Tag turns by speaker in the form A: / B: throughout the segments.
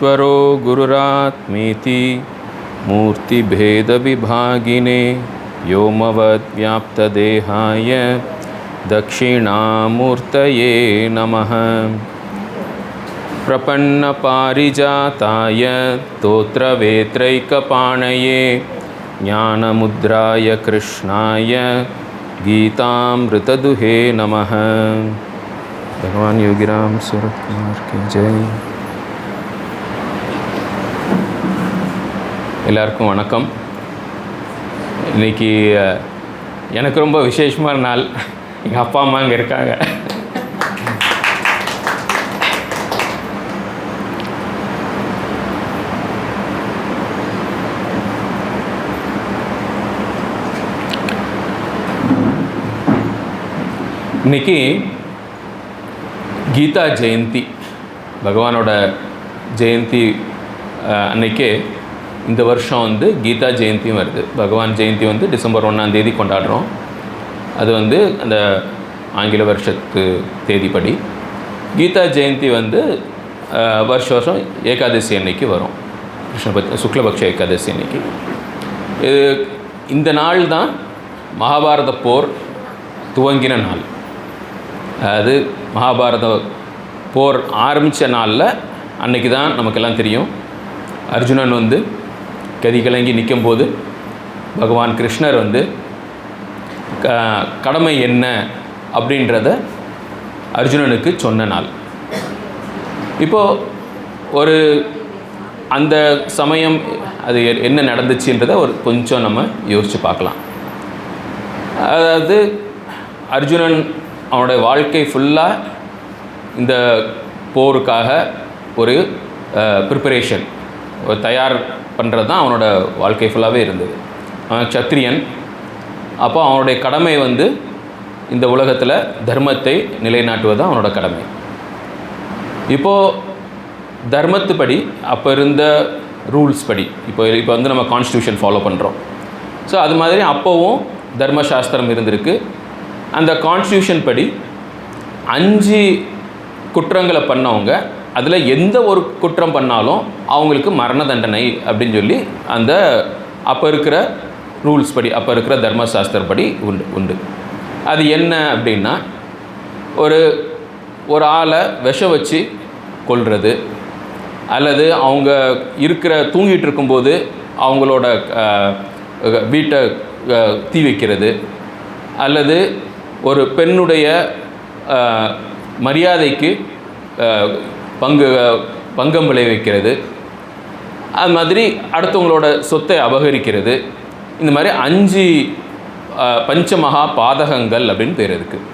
A: ईश्वरो गुरुरात्मेति मूर्तिभेदविभागिने व्योमवद्व्याप्तदेहाय दक्षिणामूर्तये नमः। प्रपन्नपारिजाताय स्तोत्रवेत्रैकपाणये ज्ञानमुद्राय कृष्णाय गीतामृतदुहे नमः। भगवान योगीराम सूरत कुमार की जय। எல்லாருக்கும் வணக்கம். இன்றைக்கி எனக்கு ரொம்ப விசேஷமான நாள். எங்கள் அப்பா அம்மா இங்கே இருக்காங்க. இன்றைக்கி கீதா ஜெயந்தி, பகவானோட ஜெயந்தி அன்னைக்கு இந்த வருஷம் கீதா ஜெயந்தியும் வருது. பகவான் ஜெயந்தி டிசம்பர் 1 கொண்டாடுறோம். அது அந்த ஆங்கில வருஷத்து தேதிப்படி. கீதா ஜெயந்தி வருஷம் ஏகாதசி அன்னைக்கு வரும், சுக்லபக்ஷ ஏகாதசி அன்னைக்கு. இந்த நாள் தான் மகாபாரத போர் துவங்கின நாள். அது மகாபாரத போர் ஆரம்பித்த நாளில் அன்றைக்கி தான் நமக்கெல்லாம் தெரியும், அர்ஜுனன் கதி கலங்கி நிற்கும்போது பகவான் கிருஷ்ணர் கடமை என்ன அப்படின்றத அர்ஜுனனுக்கு சொன்ன நாள். இப்போது அந்த சமயம் அது என்ன நடந்துச்சுன்றதை கொஞ்சம் நம்ம யோசித்து பார்க்கலாம். அதாவது அர்ஜுனன் அவனுடைய வாழ்க்கை ஃபுல்லாக இந்த போருக்காக ஒரு ப்ரிப்பரேஷன், ஒரு தயார் பண்ணுறது தான் அவனோட வாழ்க்கை ஃபுல்லாகவே இருந்தது. அவன் க்ஷத்ரியன். அப்போ அவனுடைய கடமை இந்த உலகத்தில் தர்மத்தை நிலைநாட்டுவது தான் அவனோட கடமை. இப்போது தர்மத்துப்படி அப்போ இருந்த ரூல்ஸ் படி இப்போ நம்ம கான்ஸ்டியூஷன் ஃபாலோ பண்ணுறோம். ஸோ அது மாதிரி அப்போவும் தர்மசாஸ்திரம் இருந்திருக்கு. அந்த கான்ஸ்டியூஷன் படி 5 குற்றங்களை பண்ணவங்க, அதில் எந்த ஒரு குற்றம் பண்ணாலும் அவங்களுக்கு மரண தண்டனை அப்படின்னு சொல்லி அந்த அப்போ இருக்கிற ரூல்ஸ் படி, அப்போ இருக்கிற தர்மசாஸ்திர படி உண்டு. அது என்ன அப்படின்னா, ஒரு ஆளை விஷம் வச்சு கொல்வது, அல்லது அவங்க தூங்கிட்டு இருக்கும்போது அவங்களோட வீட்டை தீ வைக்கிறது, அல்லது ஒரு பெண்ணுடைய மரியாதைக்கு பங்கம் விளைவிக்கிறது, அது மாதிரி அடுத்தவங்களோட சொத்தை அபகரிக்கிறது. இந்த மாதிரி 5 பஞ்சமகா பாதகங்கள் அப்படின்னு பேர் இருக்குது.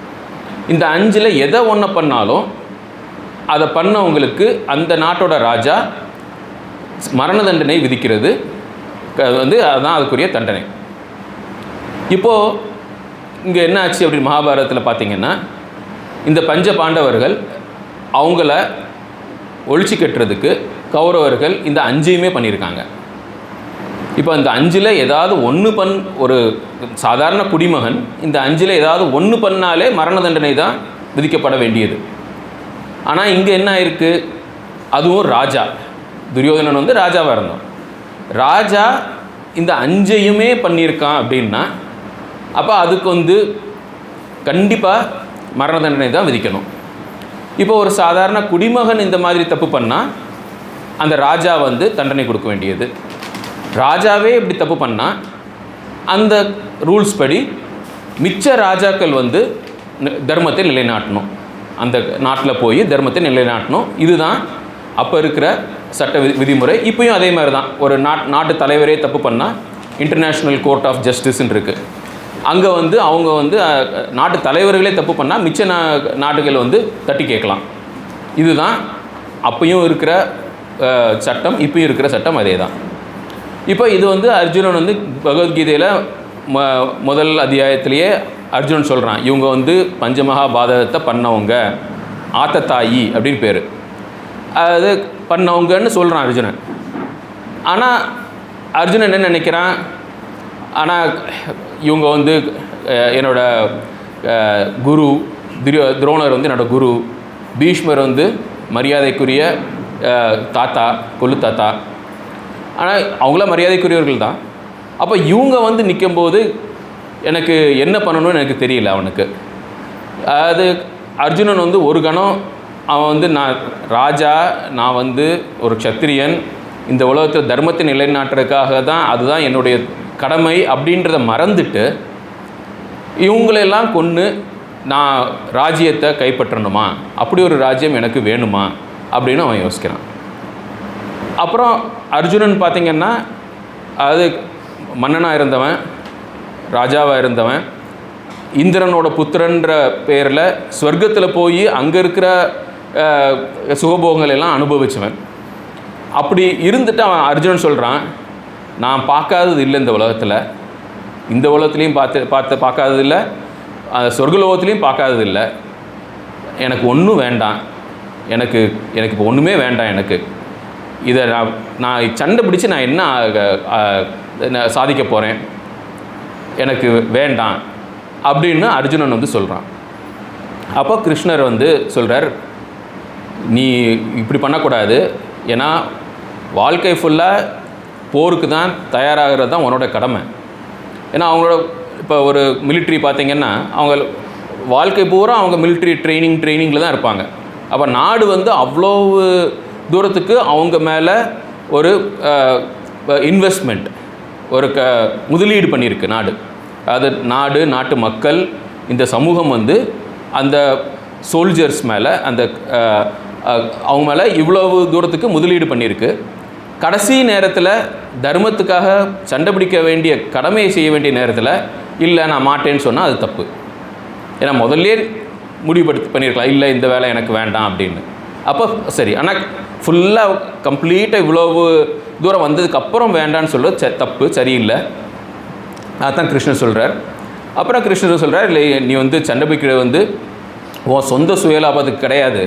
A: இந்த 5ல் எதை ஒன்று பண்ணாலும் அதை பண்ணவங்களுக்கு அந்த நாட்டோட ராஜா மரண தண்டனை விதிக்கிறது. அதுதான் அதுக்குரிய தண்டனை. இப்போது இங்கே என்ன ஆச்சு அப்படின்னு மகாபாரதத்தில் பார்த்திங்கன்னா, இந்த பஞ்ச பாண்டவர்கள் அவங்கள ஒழிச்சு கட்டுறதுக்கு கௌரவர்கள் இந்த 5யுமே பண்ணியிருக்காங்க. இப்போ இந்த 5ல் ஏதாவது ஒன்று ஒரு சாதாரண குடிமகன் இந்த 5ல் ஏதாவது ஒன்று பண்ணாலே மரண தண்டனை தான் விதிக்கப்பட வேண்டியது. ஆனால் இங்கே என்ன ஆயிருக்கு, அதுவும் ராஜா, துரியோதனன் ராஜாவாக இருந்தோம். ராஜா இந்த 5யுமே பண்ணியிருக்கான் அப்படின்னா அப்போ அதுக்கு கண்டிப்பாக மரண தண்டனை தான் விதிக்கணும். இப்போ ஒரு சாதாரண குடிமகன் இந்த மாதிரி தப்பு பண்ணால் அந்த ராஜா தண்டனை கொடுக்க வேண்டியது. ராஜாவே இப்படி தப்பு பண்ணால் அந்த ரூல்ஸ் படி மிச்ச ராஜாக்கள் தர்மத்தை நிலைநாட்டணும், அந்த நாட்டில் போய் தர்மத்தை நிலைநாட்டணும். இதுதான் அப்போ இருக்கிற சட்ட விதிமுறை. இப்போயும் அதே மாதிரி தான். ஒரு நாட்டு தலைவரே தப்பு பண்ணால் இன்டர்நேஷ்னல் கோர்ட் ஆஃப் ஜஸ்டிஸ்ன்னு இருக்குது. அங்கே அவங்க நாட்டு தலைவர்களே தப்பு பண்ணால் மிச்ச நாடுகள் தட்டி கேட்கலாம். இதுதான் அப்பையும் இருக்கிற சட்டம், இப்போயும் இருக்கிற சட்டம் அதே தான். இப்போ இது அர்ஜுனன் பகவத்கீதையில் முதல் அத்தியாயத்திலேயே அர்ஜுனன் சொல்கிறான், இவங்க பஞ்சமகா பாதகத்தை பண்ணவங்க, ஆத்தத்தாயி அப்படின்னு பேர், அது பண்ணவங்கன்னு சொல்கிறான் அர்ஜுனன். ஆனால் அர்ஜுனன் என்ன நினைக்கிறான், ஆனால் இவங்க என்னோட குரு துரோணர் என்னோடய குரு, பீஷ்மர் மரியாதைக்குரிய தாத்தா, கொள்ளு தாத்தா. ஆனால் அவங்களாம் மரியாதைக்குரியவர்கள் தான். அப்போ இவங்க வந்து நிற்கும்போது எனக்கு என்ன பண்ணணும்னு எனக்கு தெரியல அவனுக்கு. அது அர்ஜுனன் வந்து ஒரு கணம் அவன் வந்து நான் ராஜா, நான் வந்து ஒரு க்ஷத்திரியன், இந்த உலகத்தில் தர்மத்தை நிலைநாட்டுறதுக்காக தான் அதுதான் என்னுடைய கடமை அப்படின்றத மறந்துட்டு இவங்களெல்லாம் கொன்று நான் ராஜ்யத்தை கைப்பற்றணுமா, அப்படி ஒரு ராஜ்யம் எனக்கு வேணுமா அப்படின்னு அவன் யோசிக்கிறான். அப்புறம் அர்ஜுனன் பார்த்திங்கன்னா அது மன்னனாக இருந்தவன், ராஜாவாக இருந்தவன், இந்திரனோட புத்திரன்ற பேரில் ஸ்வர்க்கத்தில் போய் அங்கே இருக்கிற சுகபோகங்கள் எல்லாம் அனுபவிச்சவன். அப்படி இருந்துட்டு அவன் அர்ஜுனன் சொல்கிறான், நான் பார்க்காதது இல்லை இந்த உலகத்தில், இந்த உலகத்துலேயும் பார்க்காதது இல்லை, சொர்க்கலோகத்துலேயும் பார்க்காதது இல்லை. எனக்கு ஒன்றும் வேண்டாம், எனக்கு இப்போ ஒன்றுமே வேண்டாம். எனக்கு இதை நான் சண்டை பிடிச்சி நான் என்ன சாதிக்க போகிறேன், எனக்கு வேண்டாம் அப்படின்னு அர்ஜுனன் வந்து சொல்கிறான். அப்போ கிருஷ்ணர் வந்து சொல்கிறார், நீ இப்படி பண்ணக்கூடாது. ஏன்னா வாழ்க்கை ஃபுல்லாக போருக்கு தான் தயாராகிறது தான் உன்னோட கடமை. ஏன்னா அவங்களோட இப்போ ஒரு மிலிட்ரி பார்த்திங்கன்னா அவங்க வாழ்க்கை பூரா அவங்க மிலிட்ரி ட்ரைனிங்கில் தான் இருப்பாங்க. அப்போ நாடு வந்து அவ்வளோ தூரத்துக்கு அவங்க மேலே ஒரு இன்வெஸ்ட்மெண்ட், ஒரு முதலீடு பண்ணியிருக்கு நாடு. அது நாட்டு மக்கள், இந்த சமூகம் வந்து அந்த சோல்ஜர்ஸ் மேலே, அந்த அவங்க மேலே இவ்வளவு தூரத்துக்கு முதலீடு பண்ணியிருக்கு. கடைசி நேரத்தில் தர்மத்துக்காக சண்டை பிடிக்க வேண்டிய கடமையை செய்ய வேண்டிய நேரத்தில் இல்லை நான் மாட்டேன்னு சொன்னால் அது தப்பு. ஏன்னா முதல்லே முடிவுபடுத்தி பண்ணியிருக்கலாம், இல்லை இந்த வேலை எனக்கு வேண்டாம் அப்படின்னு. அப்போ சரி, ஆனால் ஃபுல்லாக கம்ப்ளீட்டாக இவ்வளவு தூரம் வந்ததுக்கப்புறம் வேண்டான்னு சொல்கிறது தப்பு, சரியில்லை. அதுதான் கிருஷ்ணர் சொல்கிறார். அப்புறம் கிருஷ்ணர் சொல்கிறார், இல்லை நீ வந்து சண்டை பிடிக்கிறது வந்து உன் சொந்த சுயலாபத்துக்கு கிடையாது,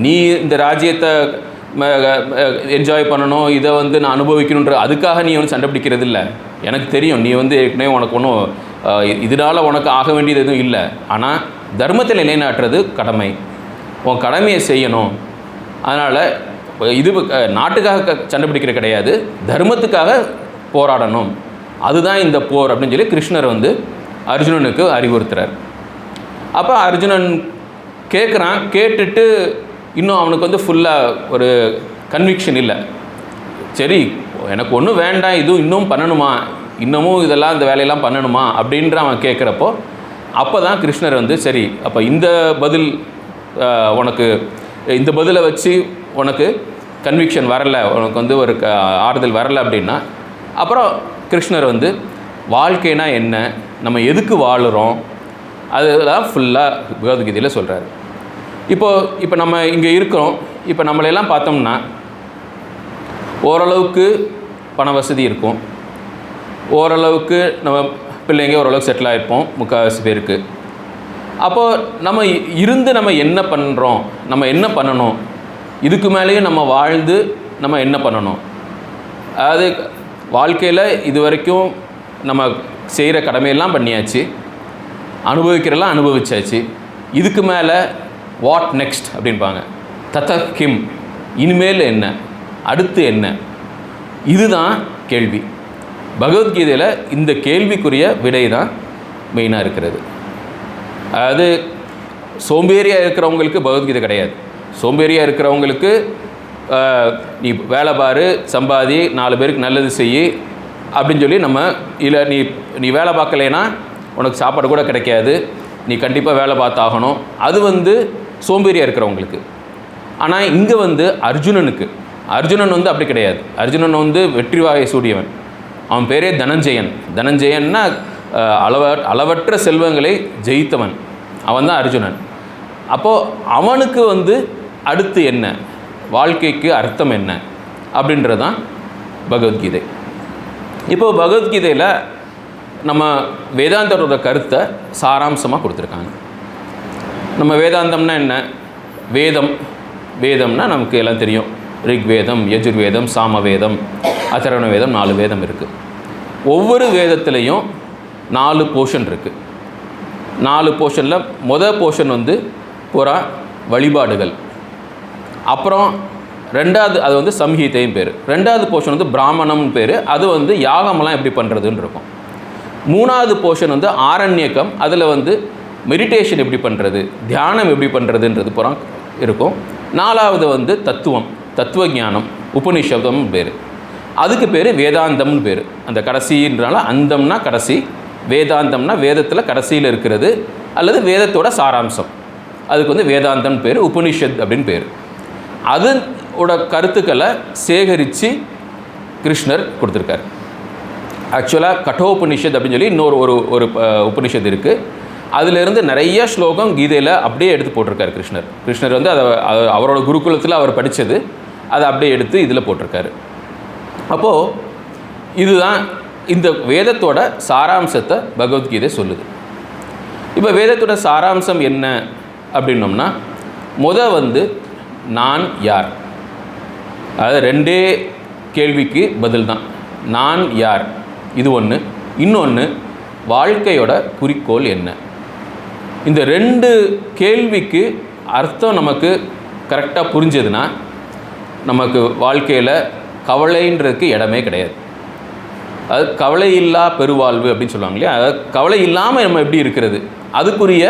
A: நீ இந்த ராஜ்யத்தை என்ஜாய் பண்ணணும், இதை வந்து நான் அனுபவிக்கணுன்ற அதுக்காக நீ வந்து சண்டை பிடிக்கிறது இல்லை. எனக்கு தெரியும் நீ வந்து ஏற்கனவே உனக்கு ஒன்றும் இதனால் உனக்கு ஆக வேண்டியது எதுவும் இல்லை. ஆனால் தர்மத்தில் நிலைநாட்டுறது கடமை, உன் கடமையை செய்யணும். அதனால் இது நாட்டுக்காக சண்டை பிடிக்கிற கிடையாது, தர்மத்துக்காக போராடணும், அதுதான் இந்த போர் அப்படின்னு சொல்லி கிருஷ்ணர் வந்து அர்ஜுனனுக்கு அறிவுறுத்துறார். அப்போ அர்ஜுனன் கேட்குறான். கேட்டுட்டு இன்னும் அவனுக்கு வந்து ஃபுல்லாக ஒரு கன்விக்ஷன் இல்லை. சரி எனக்கு ஒன்றும் வேண்டாம், இதுவும் இன்னும் பண்ணணுமா, இன்னமும் இதெல்லாம் இந்த வேலையெல்லாம் பண்ணணுமா அப்படின்ற அவன் கேட்குறப்போ அப்போ தான் கிருஷ்ணர் வந்து சரி, அப்போ இந்த பதில் உனக்கு இந்த பதிலை வச்சு உனக்கு கன்விக்ஷன் வரலை, உனக்கு வந்து ஒரு ஆறுதல் வரலை அப்படின்னா அப்புறம் கிருஷ்ணர் வந்து வாழ்க்கைனா என்ன, நம்ம எதுக்கு வாழுகிறோம், அதெல்லாம் ஃபுல்லாக பகவத்கீதையில் சொல்கிறாரு. இப்போ நம்ம இங்கே இருக்கிறோம். இப்போ நம்மளையெல்லாம் பார்த்தோம்னா ஓரளவுக்கு பண வசதி இருக்கும், ஓரளவுக்கு நம்ம பிள்ளைங்க ஓரளவுக்கு செட்டில் ஆகிருப்போம் முக்கால்வாசி பேருக்கு. அப்போது நம்ம இருந்து நம்ம என்ன பண்ணுறோம், நம்ம என்ன பண்ணணும், இதுக்கு மேலேயும் நம்ம வாழ்ந்து நம்ம என்ன பண்ணணும். அதாவது வாழ்க்கையில் இது வரைக்கும் நம்ம செய்கிற கடமையெல்லாம் பண்ணியாச்சு, அனுபவிக்கிறெல்லாம் அனுபவிச்சாச்சு. இதுக்கு மேலே வாட் நெக்ஸ்ட் அப்படின்பாங்க. தத கிம், இனிமேல் என்ன, அடுத்து என்ன, இதுதான் கேள்வி. பகவத்கீதையில் இந்த கேள்விக்குரிய விடை தான் மெயினாக இருக்கிறது. அதாவது சோம்பேறியாக இருக்கிறவங்களுக்கு பகவத்கீதை கிடையாது. சோம்பேறியாக இருக்கிறவங்களுக்கு நீ வேலை பாரு, சம்பாதி, 4 பேருக்கு நல்லது செய் அப்படின்னு சொல்லி நம்ம இல்லை நீ வேலை பார்க்கலைன்னா உனக்கு சாப்பாடு கூட கிடைக்காது, நீ கண்டிப்பாக வேலை பார்த்தாகணும், அது வந்து சோம்பேறியாக இருக்கிறவங்களுக்கு. ஆனால் இங்கே வந்து அர்ஜுனன் வந்து அப்படி கிடையாது. அர்ஜுனன் வந்து வெற்றி வாகை சூடியவன். அவன் பேரே தனஞ்சயன். தனஞ்சயன்னா அளவற்ற செல்வங்களை ஜெயித்தவன், அவன் தான் அர்ஜுனன். அப்போது அவனுக்கு வந்து அடுத்து என்ன, வாழ்க்கைக்கு அர்த்தம் என்ன அப்படின்றது தான் பகவத்கீதை. இப்போது பகவத்கீதையில் நம்ம வேதாந்தரோட கருத்தை சாராம்சமாக கொடுத்துருக்காங்க. நம்ம வேதாந்தம்னா என்ன, வேதம்னா நமக்கு எல்லாம் தெரியும். ரிக்வேதம், யஜுர்வேதம், சாமவேதம், அதர்வண வேதம், 4 வேதம் இருக்குது. ஒவ்வொரு வேதத்துலேயும் 4 போர்ஷன் இருக்குது. 4 போர்ஷனில் போர்ஷன் வந்து பூரா வழிபாடுகள், அப்புறம் ரெண்டாவது அது வந்து சம்ஹீதையும் பேர். ரெண்டாவது போர்ஷன் வந்து பிராமணம்னு பேர். அது வந்து யாகமெல்லாம் எப்படி பண்ணுறதுன்னு இருக்கும். மூணாவது போர்ஷன் வந்து ஆரண்யக்கம். அதில் வந்து மெடிடேஷன் எப்படி பண்ணுறது, தியானம் எப்படி பண்ணுறதுன்றது புறம் இருக்கும். நாலாவது வந்து தத்துவ ஞானம், உபனிஷதம் பேர். அதுக்கு பேர் வேதாந்தம்னு பேர். அந்த கடைசின்றனால அந்தம்னா கடைசி, வேதாந்தம்னா வேதத்தில் கடைசியில் இருக்கிறது அல்லது வேதத்தோட சாராம்சம். அதுக்கு வந்து வேதாந்தம் பேர், உபனிஷத் அப்படின்னு பேர். அதோட கருத்துக்களை சேகரித்து கிருஷ்ணர் கொடுத்துருக்கார். ஆக்சுவலாக கட்டோபனிஷத் அப்படின்னு சொல்லி இன்னொரு ஒரு உபனிஷத் இருக்குது. அதிலிருந்து நிறைய ஸ்லோகம் கீதையில் அப்படியே எடுத்து போட்டிருக்காரு கிருஷ்ணர். கிருஷ்ணர் வந்து அதை அவரோட குருகுலத்தில் அவர் படித்தது, அதை அப்படியே எடுத்து இதில் போட்டிருக்காரு. அப்போது இதுதான் இந்த வேதத்தோட சாராம்சத்தை பகவத்கீதை சொல்லுது. இப்போ வேதத்தோட சாராம்சம் என்ன அப்படின்னோம்னா, வந்து நான் யார், அதாவது ரெண்டே கேள்விக்கு பதில் தான். நான் யார் இது ஒன்று, இன்னொன்று வாழ்க்கையோட குறிக்கோள் என்ன. இந்த ரெண்டு கேள்விக்கு அர்த்தம் நமக்கு கரெக்டாக புரிஞ்சதுன்னா நமக்கு வாழ்க்கையில் கவலைன்றதுக்கு இடமே கிடையாது. அது கவலை இல்லா பெருவாழ்வு அப்படின்னு சொல்லுவாங்க இல்லையா. அதாவது கவலை இல்லாமல் நம்ம எப்படி இருக்கிறது, அதுக்குரிய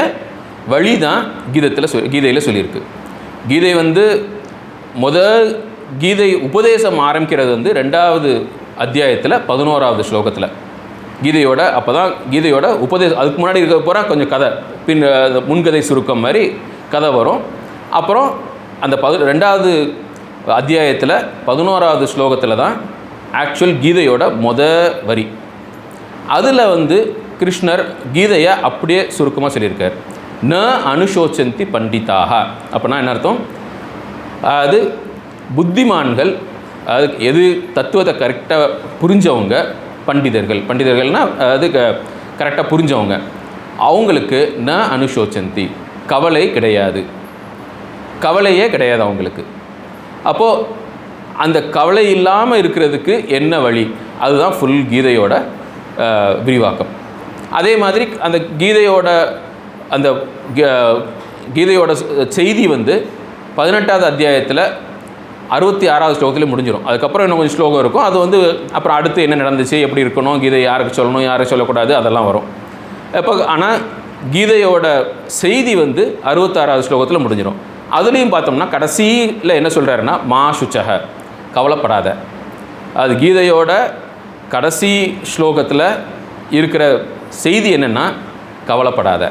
A: வழி தான் கீதையில் சொல்லியிருக்கு. கீதை வந்து கீதை உபதேசம் ஆரம்பிக்கிறது வந்து 2வது அத்தியாயத்தில் 11வது ஸ்லோகத்தில் கீதையோட. அப்போ தான் கீதையோட உபதேசம். அதுக்கு முன்னாடி இருக்க போகிற கொஞ்சம் கதை, முன்கதை சுருக்கம் மாதிரி கதை வரும். அப்புறம் அந்த 2வது அத்தியாயத்தில் 11வது ஸ்லோகத்தில் தான் ஆக்சுவல் கீதையோட வரி. அதில் வந்து கிருஷ்ணர் கீதையை அப்படியே சுருக்கமாக சொல்லியிருக்கார். ந அனுஷோச்சந்தி பண்டிதாக. அப்படின்னா என்ன அர்த்தம், அது புத்திமான்கள், அது எது தத்துவத்தை கரெக்டாக புரிஞ்சவங்க பண்டிதர்கள்னால் அது கரெக்டாக புரிஞ்சவங்க, அவங்களுக்கு ந அனுஷோச்சந்தி, கவலை கிடையாது, கவலையே கிடையாது அவங்களுக்கு. அப்போது அந்த கவலை இல்லாமல் இருக்கிறதுக்கு என்ன வழி, அதுதான் ஃபுல் கீதையோட விரிவாக்கம். அதே மாதிரி அந்த கீதையோட செய்தி வந்து 18வது அத்தியாயத்தில் 66வது ஸ்லோகத்தில் முடிஞ்சிடும். அதுக்கப்புறம் இன்னும் கொஞ்சம் ஸ்லோகம் இருக்கும். அது வந்து அப்புறம் அடுத்து என்ன நடந்துச்சு, எப்படி இருக்கணும், கீதை யாருக்கு சொல்லணும், யாருக்கு சொல்லக்கூடாது, அதெல்லாம் வரும். இப்போ ஆனால் கீதையோட செய்தி வந்து 66வது ஸ்லோகத்தில் முடிஞ்சிடும். அதுலேயும் பார்த்தோம்னா கடைசியில் என்ன சொல்கிறாருன்னா, மா சுச்சக, கவலைப்படாத. அது கீதையோட கடைசி ஸ்லோகத்தில் இருக்கிற செய்தி என்னென்னா கவலைப்படாத.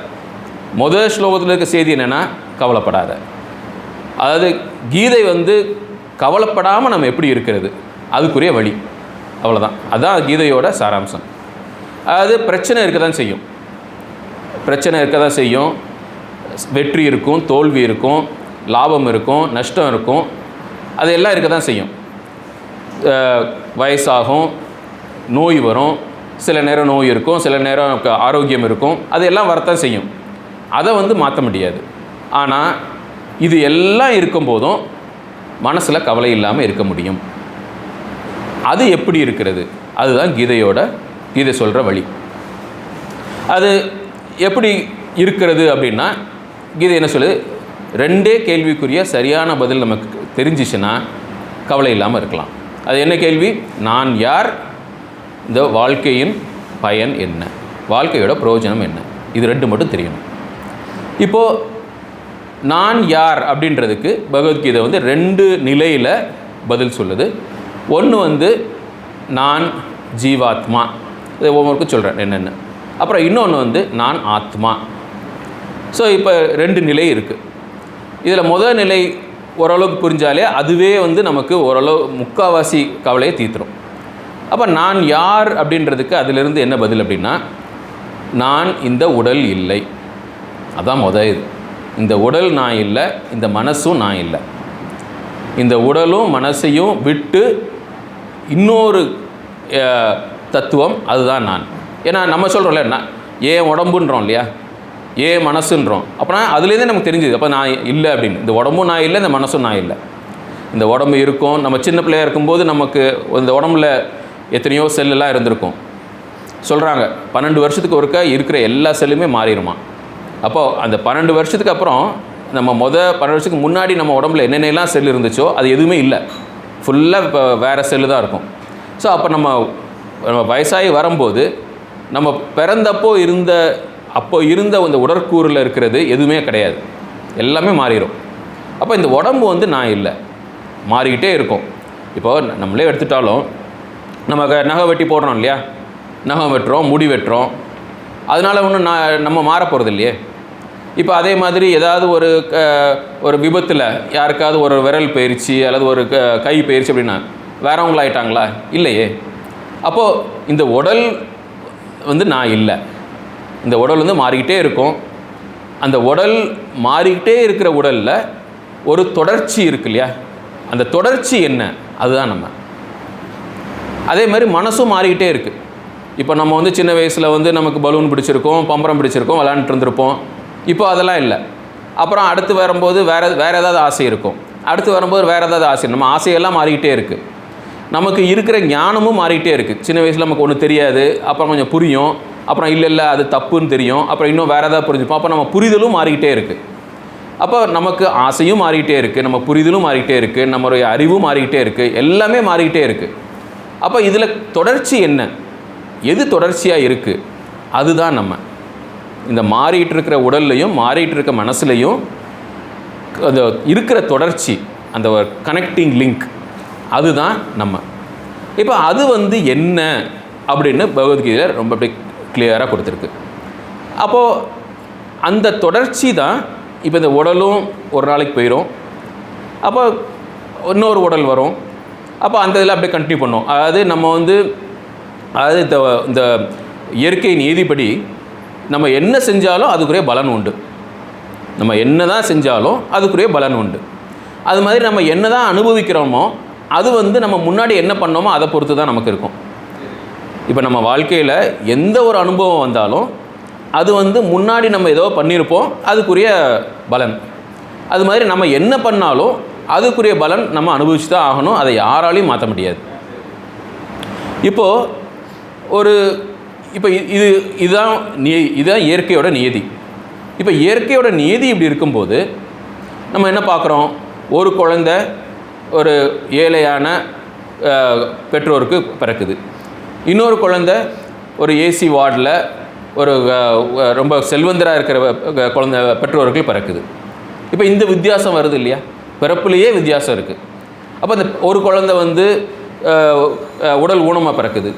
A: ஸ்லோகத்தில் இருக்க செய்தி என்னென்னா கவலைப்படாத. அதாவது கீதை வந்து கவலைப்படாமல் நம்ம எப்படி இருக்கிறது, அதுக்குரிய வழி, அவ்வளோதான். அதுதான் கீதையோட சாராம்சம். அதாவது பிரச்சனை இருக்க தான் செய்யும், வெற்றி இருக்கும், தோல்வி இருக்கும், லாபம் இருக்கும், நஷ்டம் இருக்கும், அது எல்லாம் இருக்க தான் செய்யும். வயசாகும், நோய் வரும், சில நேரம் நோய் இருக்கும், சில நேரம் ஆரோக்கியம் இருக்கும், அது எல்லாம் வரத்தான் செய்யும். அதை வந்து மாற்ற முடியாது. ஆனால் இது எல்லாம் இருக்கும்போதும் மனசில் கவலை இல்லாமல் இருக்க முடியும். அது எப்படி இருக்கிறது, அதுதான் கீதை சொல்கிற வழி. அது எப்படி இருக்கிறது அப்படின்னா, கீதை என்ன சொல்லுது, ரெண்டே கேள்விக்குரிய சரியான பதில் நமக்கு தெரிஞ்சிச்சுன்னா கவலை இல்லாமல் இருக்கலாம். அது என்ன கேள்வி, நான் யார், இந்த வாழ்க்கையின் பயன் என்ன, வாழ்க்கையோட பிரயோஜனம் என்ன, இது ரெண்டு மட்டும் தெரியணும். இப்போது நான் யார் அப்படின்றதுக்கு பகவத்கீதை வந்து 2 நிலையில் பதில் சொல்லுது. ஒன்று வந்து நான் ஜீவாத்மா, இதை ஒவ்வொருக்கும் சொல்கிறேன் என்னென்னு. அப்புறம் இன்னொன்று வந்து நான் ஆத்மா. ஸோ இப்போ 2 நிலை இருக்குது. இதில் நிலை ஓரளவுக்கு புரிஞ்சாலே அதுவே வந்து நமக்கு ஓரளவு முக்கால்வாசி கவலையை தீர்த்துரும். அப்போ நான் யார் அப்படின்றதுக்கு அதிலிருந்து என்ன பதில் அப்படின்னா, நான் இந்த உடல் இல்லை, அதான் இது. இந்த உடல் நான் இல்லை, இந்த மனசும் நான் இல்லை. இந்த உடலும் மனசையும் விட்டு இன்னொரு தத்துவம், அதுதான் நான். ஏன்னா நம்ம சொல்கிறோம்ல, ஏன் உடம்புன்றோம் இல்லையா, ஏன் மனசுன்றோம். அப்படின்னா அதுலேருந்தே நமக்கு தெரிஞ்சுது, அப்போ நான் இல்லை அப்படின்னு. இந்த உடம்பும் நான் இல்லை, இந்த மனசும் நான் இல்லை. இந்த உடம்பு இருக்கும், நம்ம சின்ன பிள்ளையாக இருக்கும்போது நமக்கு இந்த உடம்புல எத்தனையோ செல்லெல்லாம் இருந்திருக்கும். சொல்கிறாங்க 12 வருஷத்துக்கு ஒருக்கா இருக்கிற எல்லா செல்லுமே மாறிடுமா. அப்போது அந்த 12 வருஷத்துக்கு அப்புறம் நம்ம 12 வருஷத்துக்கு முன்னாடி நம்ம உடம்புல என்னென்னலாம் செல் இருந்துச்சோ அது எதுவுமே இல்லை, ஃபுல்லாக இப்போ வேறு செல்லு தான் இருக்கும். ஸோ அப்போ நம்ம வயசாகி வரும்போது நம்ம பிறந்தப்போ இருந்த அந்த உடற்கூறில் இருக்கிறது எதுவுமே கிடையாது, எல்லாமே மாறிடும். அப்போ இந்த உடம்பு வந்து நான் இல்லை, மாறிக்கிட்டே இருக்கும். இப்போ நம்மளே எடுத்துட்டாலும் நம்ம நகை வெட்டி போடுறோம் இல்லையா, நகம் வெட்டுறோம், முடி வெட்டுறோம், அதனால் ஒன்றும் நம்ம மாற போகிறது இல்லையே. இப்போ அதே மாதிரி ஏதாவது ஒரு விபத்தில் யாருக்காவது ஒரு விரல் பயிற்சி அல்லது ஒரு கை பயிற்சி அப்படின்னா வேறவங்களாயிட்டாங்களா? இல்லையே. அப்போது இந்த உடல் வந்து நான் இல்லை, இந்த உடல் வந்து மாறிக்கிட்டே இருக்கும். அந்த உடல் மாறிக்கிட்டே இருக்கிற உடலில் ஒரு தொடர்ச்சி இருக்கு இல்லையா, அந்த தொடர்ச்சி என்ன, அதுதான் நம்ம. அதே மாதிரி மனசும் மாறிக்கிட்டே இருக்குது. இப்போ நம்ம வந்து சின்ன வயசில் வந்து நமக்கு பலூன் பிடிச்சிருக்கோம், பம்பரம் பிடிச்சிருக்கோம், விளாண்டுட்டு இருந்திருப்போம். இப்போ அதெல்லாம் இல்லை. அப்புறம் அடுத்து வரும்போது வேறு ஏதாவது ஆசை இருக்கும், அடுத்து வரும்போது வேறு ஏதாவது ஆசை. நம்ம ஆசையெல்லாம் மாறிக்கிட்டே இருக்குது. நமக்கு இருக்கிற ஞானமும் மாறிக்கிட்டே இருக்குது. சின்ன வயசில் நமக்கு ஒன்று தெரியாது, அப்புறம் கொஞ்சம் புரியும், அப்புறம் இல்லை அது தப்புன்னு தெரியும், அப்புறம் இன்னும் வேறு ஏதாவது புரிஞ்சுப்போம். அப்போ நம்ம புரிதலும் மாறிக்கிட்டே இருக்குது. அப்போ நமக்கு ஆசையும் மாறிக்கிட்டே இருக்குது, நம்ம புரிதலும் மாறிக்கிட்டே இருக்குது, நம்மளுடைய அறிவும் மாறிக்கிட்டே இருக்குது, எல்லாமே மாறிக்கிட்டே இருக்குது. அப்போ இதில் தொடர்ச்சி என்ன, எது தொடர்ச்சியாக இருக்குது, அதுதான் நம்ம. இந்த மாறிட்டு இருக்கிற உடல்லையும் மாறிட்டு இருக்க மனசுலையும் அந்த இருக்கிற தொடர்ச்சி, அந்த கனெக்டிங் லிங்க், அதுதான் நம்ம. இப்போ அது வந்து என்ன அப்படின்னு பகவத்கீதையில் ரொம்ப அப்படி கிளியராக கொடுத்துருக்கு. அப்போது அந்த தொடர்ச்சி தான் இப்போ இந்த உடலும் ஒரு நாளைக்கு போயிடும், அப்போ இன்னொரு உடல் வரும், அப்போ அந்த இதில் அப்படியே கண்டினியூ பண்ணோம். அதாவது நம்ம வந்து இந்த இயற்கை நீதிப்படி நம்ம என்ன செஞ்சாலும் அதுக்குரிய பலன் உண்டு. நம்ம என்ன தான் செஞ்சாலும் அதுக்குரிய பலன் உண்டு. அது மாதிரி நம்ம என்ன தான் அனுபவிக்கிறோமோ அது வந்து நம்ம முன்னாடி என்ன பண்ணோமோ அதை பொறுத்து தான் நமக்கு இருக்கும். இப்போ நம்ம வாழ்க்கையில் எந்த ஒரு அனுபவம் வந்தாலும் அது வந்து முன்னாடி நம்ம ஏதோ பண்ணியிருப்போம், அதுக்குரிய பலன். அது மாதிரி நம்ம என்ன பண்ணாலும் அதுக்குரிய பலன் நம்ம அனுபவிச்சு தான் ஆகணும், அதை யாராலையும் மாற்ற முடியாது. இப்போது இதுதான் இயற்கையோட நியதி. இப்போ இயற்கையோட நியதி இப்படி இருக்கும்போது நம்ம என்ன பார்க்குறோம், ஒரு குழந்தை ஒரு ஏழையான பெற்றோருக்கு பிறக்குது, இன்னொரு குழந்தை ஒரு ஏசி வார்டில் ஒரு ரொம்ப செல்வந்தராக இருக்கிற குழந்தை பெற்றோருக்கு பிறக்குது. இப்போ இந்த வித்தியாசம் வருது இல்லையா, பிறப்புலேயே வித்தியாசம் இருக்குது. அப்போ அந்த ஒரு குழந்தை வந்து உடல் ஊனமாக பிறக்குது,